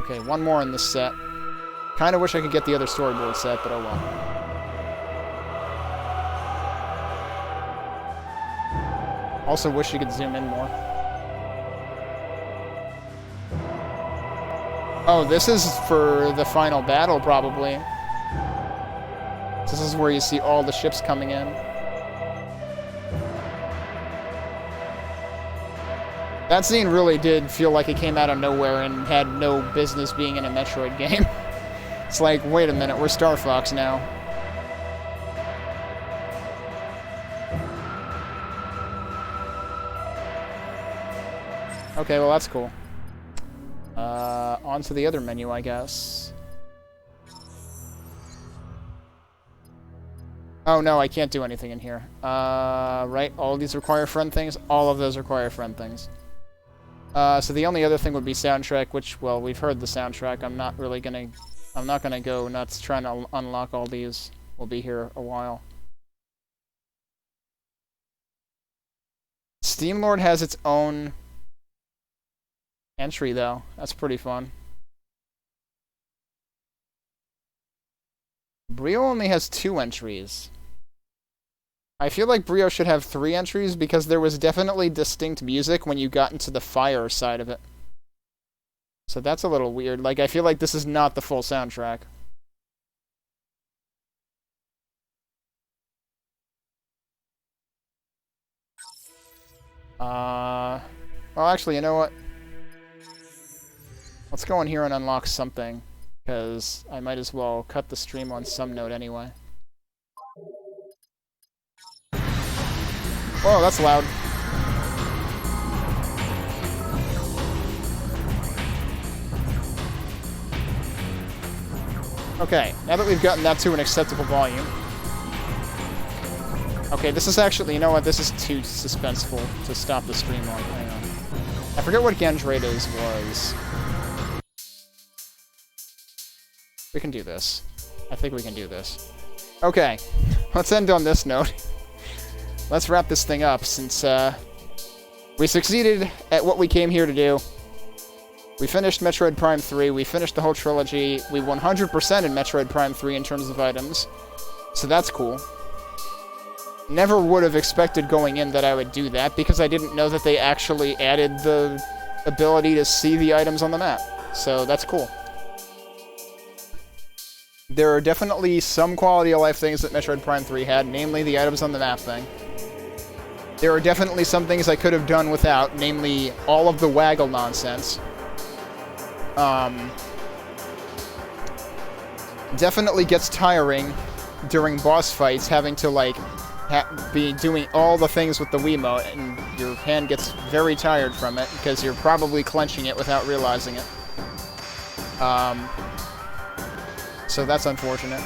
Okay, one more in this set. Kind of wish I could get the other storyboard set, but oh well. Also wish you could zoom in more. Oh, this is for the final battle, probably. This is where you see all the ships coming in. That scene really did feel like it came out of nowhere and had no business being in a Metroid game. It's like, wait a minute, we're Star Fox now. Okay, well that's cool. On to the other menu, I guess. Oh no, I can't do anything in here. Right, all of these require friend things? All of those require friend things. So the only other thing would be soundtrack, which, well, we've heard the soundtrack. I'm not gonna go nuts trying to unlock all these. We'll be here a while. Steamlord has its own entry, though. That's pretty fun. Brio only has 2 entries. I feel like Brio should have 3 entries because there was definitely distinct music when you got into the fire side of it. So that's a little weird. Like, I feel like this is not the full soundtrack. Well, actually, you know what? Let's go in here and unlock something, because I might as well cut the stream on some note anyway. Whoa, that's loud. Okay, now that we've gotten that to an acceptable volume. Okay, this is actually, you know what, this is too suspenseful to stop the stream on. Hang on. I forget what G23.P7 was. We can do this. I think we can do this. Okay, let's end on this note. Let's wrap this thing up, since, We succeeded at what we came here to do. We finished Metroid Prime 3, we finished the whole trilogy, we 100% in Metroid Prime 3 in terms of items, so that's cool. Never would have expected going in that I would do that, because I didn't know that they actually added the ability to see the items on the map, so that's cool. There are definitely some quality of life things that Metroid Prime 3 had, namely the items on the map thing. There are definitely some things I could have done without, namely all of the waggle nonsense. Definitely gets tiring during boss fights, having to, like, be doing all the things with the Wiimote, and your hand gets very tired from it, because you're probably clenching it without realizing it. So that's unfortunate.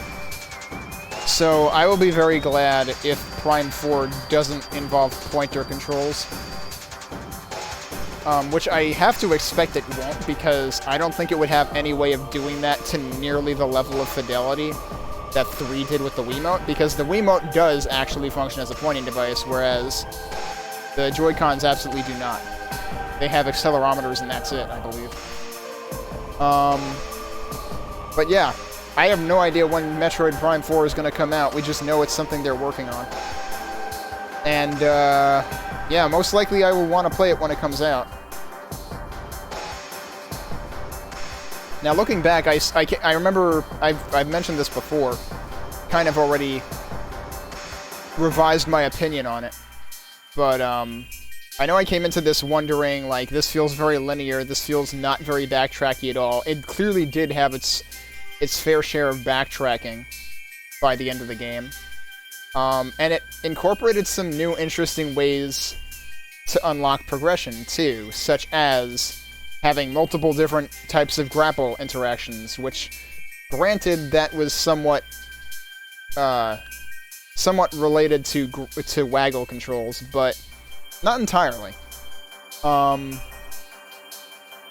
So I will be very glad if Prime 4 doesn't involve pointer controls. Which I have to expect it won't, because I don't think it would have any way of doing that to nearly the level of fidelity that 3 did with the Wiimote, because the Wiimote does actually function as a pointing device, whereas the Joy-Cons absolutely do not. They have accelerometers and that's it, I believe. But yeah, I have no idea when Metroid Prime 4 is going to come out, we just know it's something they're working on. And, yeah, most likely I will want to play it when it comes out. Now, looking back, I remember I've mentioned this before, kind of already revised my opinion on it. But, I know I came into this wondering, like, this feels very linear, this feels not very backtracky at all. It clearly did have its fair share of backtracking by the end of the game. And it incorporated some new interesting ways to unlock progression, too, such as having multiple different types of grapple interactions, which, granted, that was somewhat related to waggle controls, but not entirely.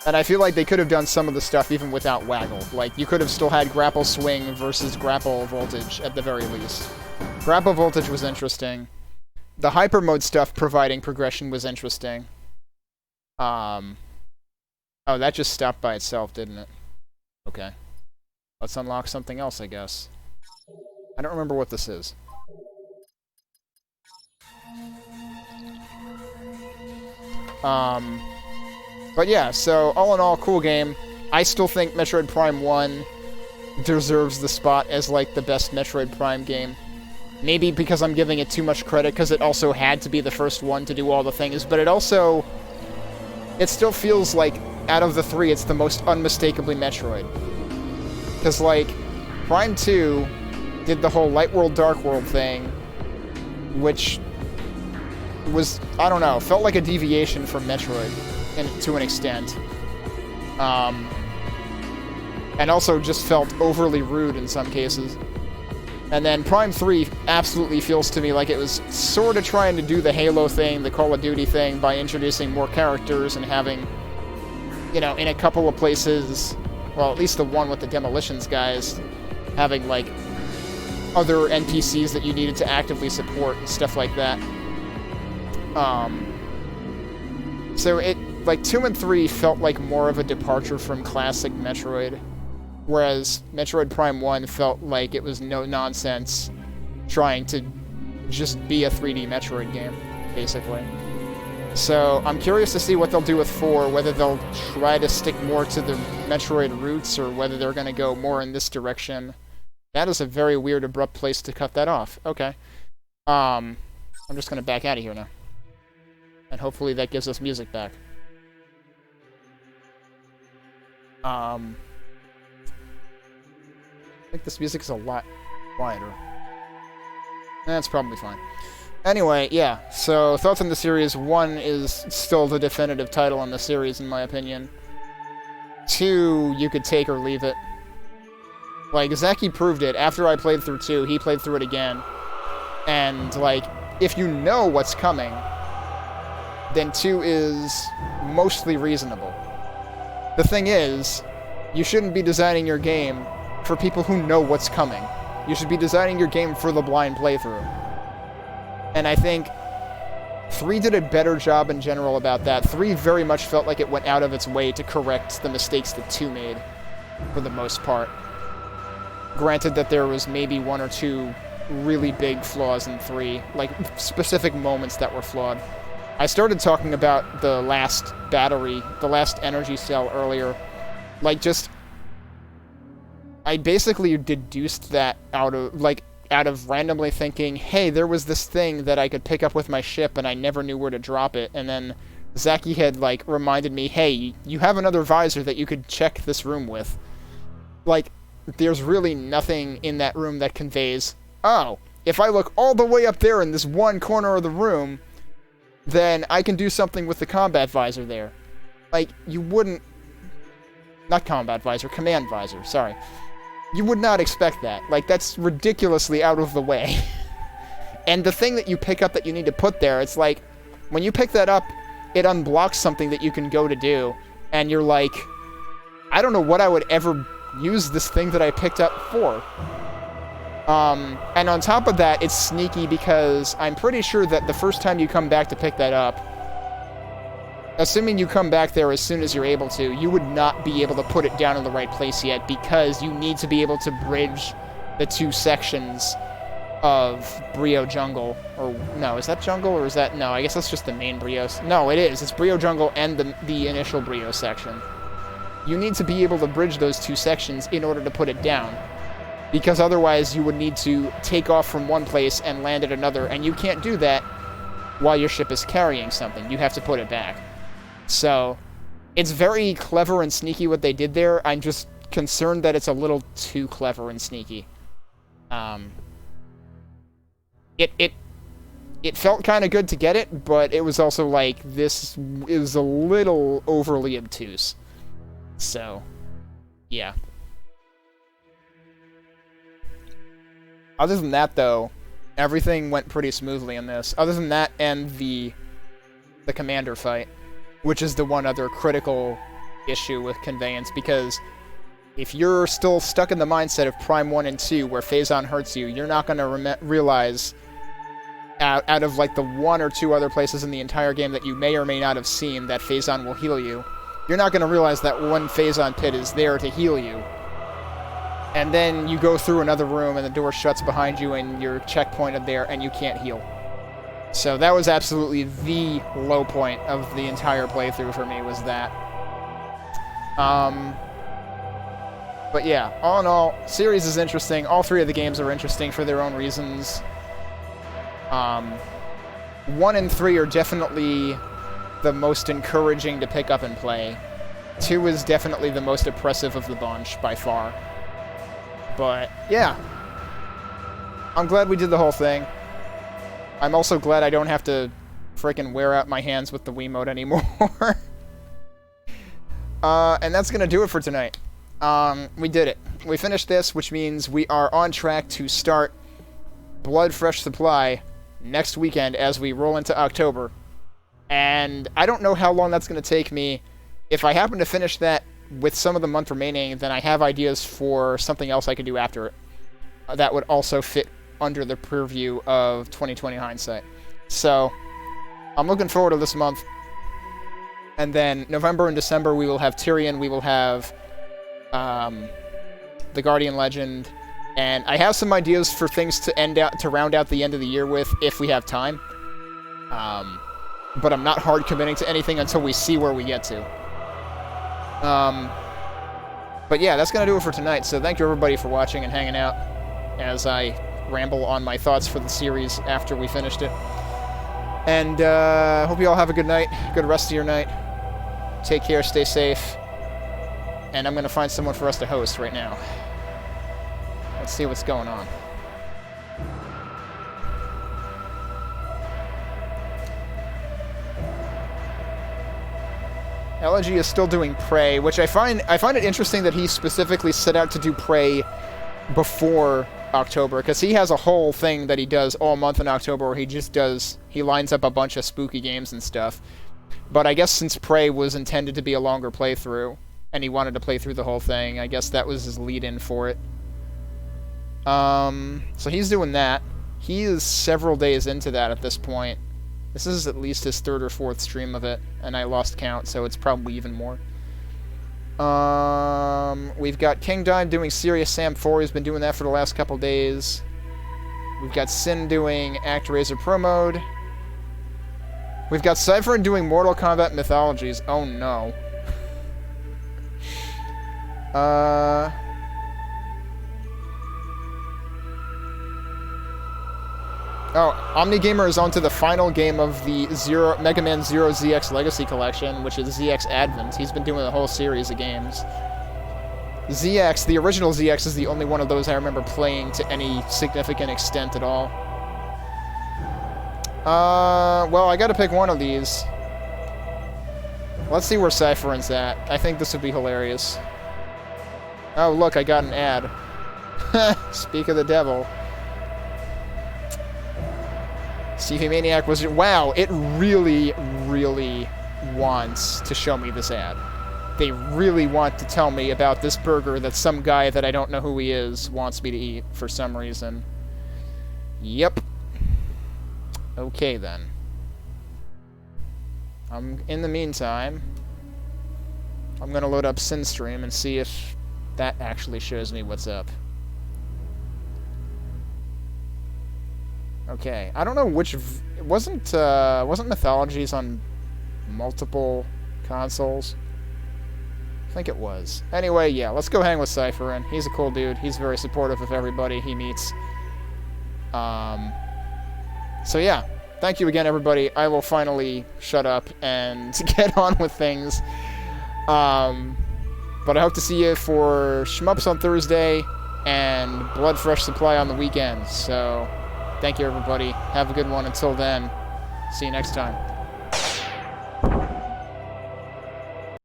And I feel like they could have done some of the stuff even without waggle. Like, you could have still had grapple swing versus grapple voltage at the very least. Grapple voltage was interesting. The hyper mode stuff providing progression was interesting. Oh, that just stopped by itself, didn't it? Okay. Let's unlock something else, I guess. I don't remember what this is. But yeah, so all in all, cool game. I still think Metroid Prime 1 deserves the spot as, like, the best Metroid Prime game. Maybe because I'm giving it too much credit, because it also had to be the first one to do all the things, but it also... It still feels like, out of the 3, it's the most unmistakably Metroid. Because, like, Prime 2 did the whole Light World, Dark World thing, which was, I don't know, felt like a deviation from Metroid, to an extent. And also just felt overly rude in some cases. And then Prime 3 absolutely feels to me like it was sort of trying to do the Halo thing, the Call of Duty thing, by introducing more characters and having, you know, in a couple of places, well, at least the one with the Demolitions guys, having, like, other NPCs that you needed to actively support and stuff like that. So it, like, 2 and 3 felt like more of a departure from classic Metroid, whereas Metroid Prime 1 felt like it was no-nonsense trying to just be a 3D Metroid game, basically. So I'm curious to see what they'll do with 4, whether they'll try to stick more to the Metroid roots, or whether they're going to go more in this direction. That is a very weird, abrupt place to cut that off. Okay. I'm just going to back out of here now. And hopefully that gives us music back. I think this music is a lot quieter. That's probably fine. Anyway, yeah, so thoughts on the series. 1 is still the definitive title in the series, in my opinion. 2, you could take or leave it. Like, Zaki proved it. After I played through 2, he played through it again. And, like, if you know what's coming, then 2 is mostly reasonable. The thing is, you shouldn't be designing your game for people who know what's coming. You should be designing your game for the blind playthrough. And I think 3 did a better job in general about that. 3 very much felt like it went out of its way to correct the mistakes that 2 made, for the most part. Granted that there was maybe 1 or 2 really big flaws in 3, like specific moments that were flawed. I started talking about the last battery, the last energy cell earlier. Like, just... I basically deduced that out of randomly thinking, hey, there was this thing that I could pick up with my ship and I never knew where to drop it, and then Zaki had, like, reminded me, hey, you have another visor that you could check this room with. Like, there's really nothing in that room that conveys, oh, if I look all the way up there in this one corner of the room, then I can do something with the combat visor there. Like, you wouldn't... Not combat visor, command visor, sorry. You would not expect that. Like, that's ridiculously out of the way. And the thing that you pick up that you need to put there, it's like, when you pick that up, it unblocks something that you can go to do, and you're like, I don't know what I would ever use this thing that I picked up for. And on top of that, it's sneaky because I'm pretty sure that the first time you come back to pick that up, assuming you come back there as soon as you're able to, you would not be able to put it down in the right place yet because you need to be able to bridge the 2 sections of Brio Jungle. Or, no, is that Jungle or is that... No, I guess that's just the main Brio... No, it is. It's Brio Jungle and the initial Brio section. You need to be able to bridge those 2 sections in order to put it down. Because otherwise you would need to take off from one place and land at another, and you can't do that while your ship is carrying something. You have to put it back. So, it's very clever and sneaky what they did there. I'm just concerned that it's a little too clever and sneaky. It felt kind of good to get it, but it was also like, this is a little overly obtuse. So, yeah. Other than that, though, everything went pretty smoothly in this. Other than that and the commander fight, which is the one other critical issue with Conveyance, because if you're still stuck in the mindset of Prime 1 and 2, where Phazon hurts you, you're not going to realize, out of like the 1 or 2 other places in the entire game that you may or may not have seen that Phazon will heal you, you're not going to realize that one Phazon pit is there to heal you. And then you go through another room and the door shuts behind you and you're checkpointed there and you can't heal. So that was absolutely the low point of the entire playthrough for me, was that. But yeah, all in all, series is interesting. All 3 of the games are interesting for their own reasons. 1 and 3 are definitely the most encouraging to pick up and play. 2 is definitely the most oppressive of the bunch, by far. But, yeah. I'm glad we did the whole thing. I'm also glad I don't have to frickin' wear out my hands with the Wiimote anymore. And that's gonna do it for tonight. We did it. We finished this, which means we are on track to start Blood Fresh Supply next weekend as we roll into October. And I don't know how long that's gonna take me. If I happen to finish that with some of the month remaining, then I have ideas for something else I could do after it. That would also fit under the purview of 2020 Hindsight. So, I'm looking forward to this month. And then November and December we will have Tyrion, we will have the Guardian Legend, and I have some ideas for things to round out the end of the year with if we have time. But I'm not hard committing to anything until we see where we get to. But yeah, that's going to do it for tonight, so thank you everybody for watching and hanging out as I ramble on my thoughts for the series after we finished it. And hope you all have a good night, good rest of your night. Take care, stay safe. And I'm going to find someone for us to host right now. Let's see what's going on. Elegy is still doing Prey, which I find it interesting that he specifically set out to do Prey before October, because he has a whole thing that he does all month in October where he lines up a bunch of spooky games and stuff. But I guess since Prey was intended to be a longer playthrough, and he wanted to play through the whole thing, I guess that was his lead-in for it. So he's doing that. He is several days into that at this point. This is at least his 3rd or 4th stream of it, and I lost count, so it's probably even more. We've got King Dive doing Serious Sam 4. He's been doing that for the last couple days. We've got Sin doing ActRaiser Pro Mode. We've got Cypher doing Mortal Kombat Mythologies. Oh no. Oh, OmniGamer is on to the final game of the Mega Man 0 ZX Legacy Collection, which is ZX Advent. He's been doing a whole series of games. ZX, the original ZX, is the only one of those I remember playing to any significant extent at all. Well, I gotta pick one of these. Let's see where Cypher's at. I think this would be hilarious. Oh, look, I got an ad. Speak of the devil. Stevie Maniac was... Wow, it really, really wants to show me this ad. They really want to tell me about this burger that some guy that I don't know who he is wants me to eat for some reason. Yep. Okay, then. In the meantime, I'm going to load up SynStream and see if that actually shows me what's up. Okay, I don't know which... wasn't Mythologies on multiple consoles? I think it was. Anyway, yeah, let's go hang with Cypher, and he's a cool dude. He's very supportive of everybody he meets. So yeah, thank you again, everybody. I will finally shut up and get on with things. But I hope to see you for Shmups on Thursday and Bloodfresh Supply on the weekend. So... thank you, everybody. Have a good one. Until then, see you next time.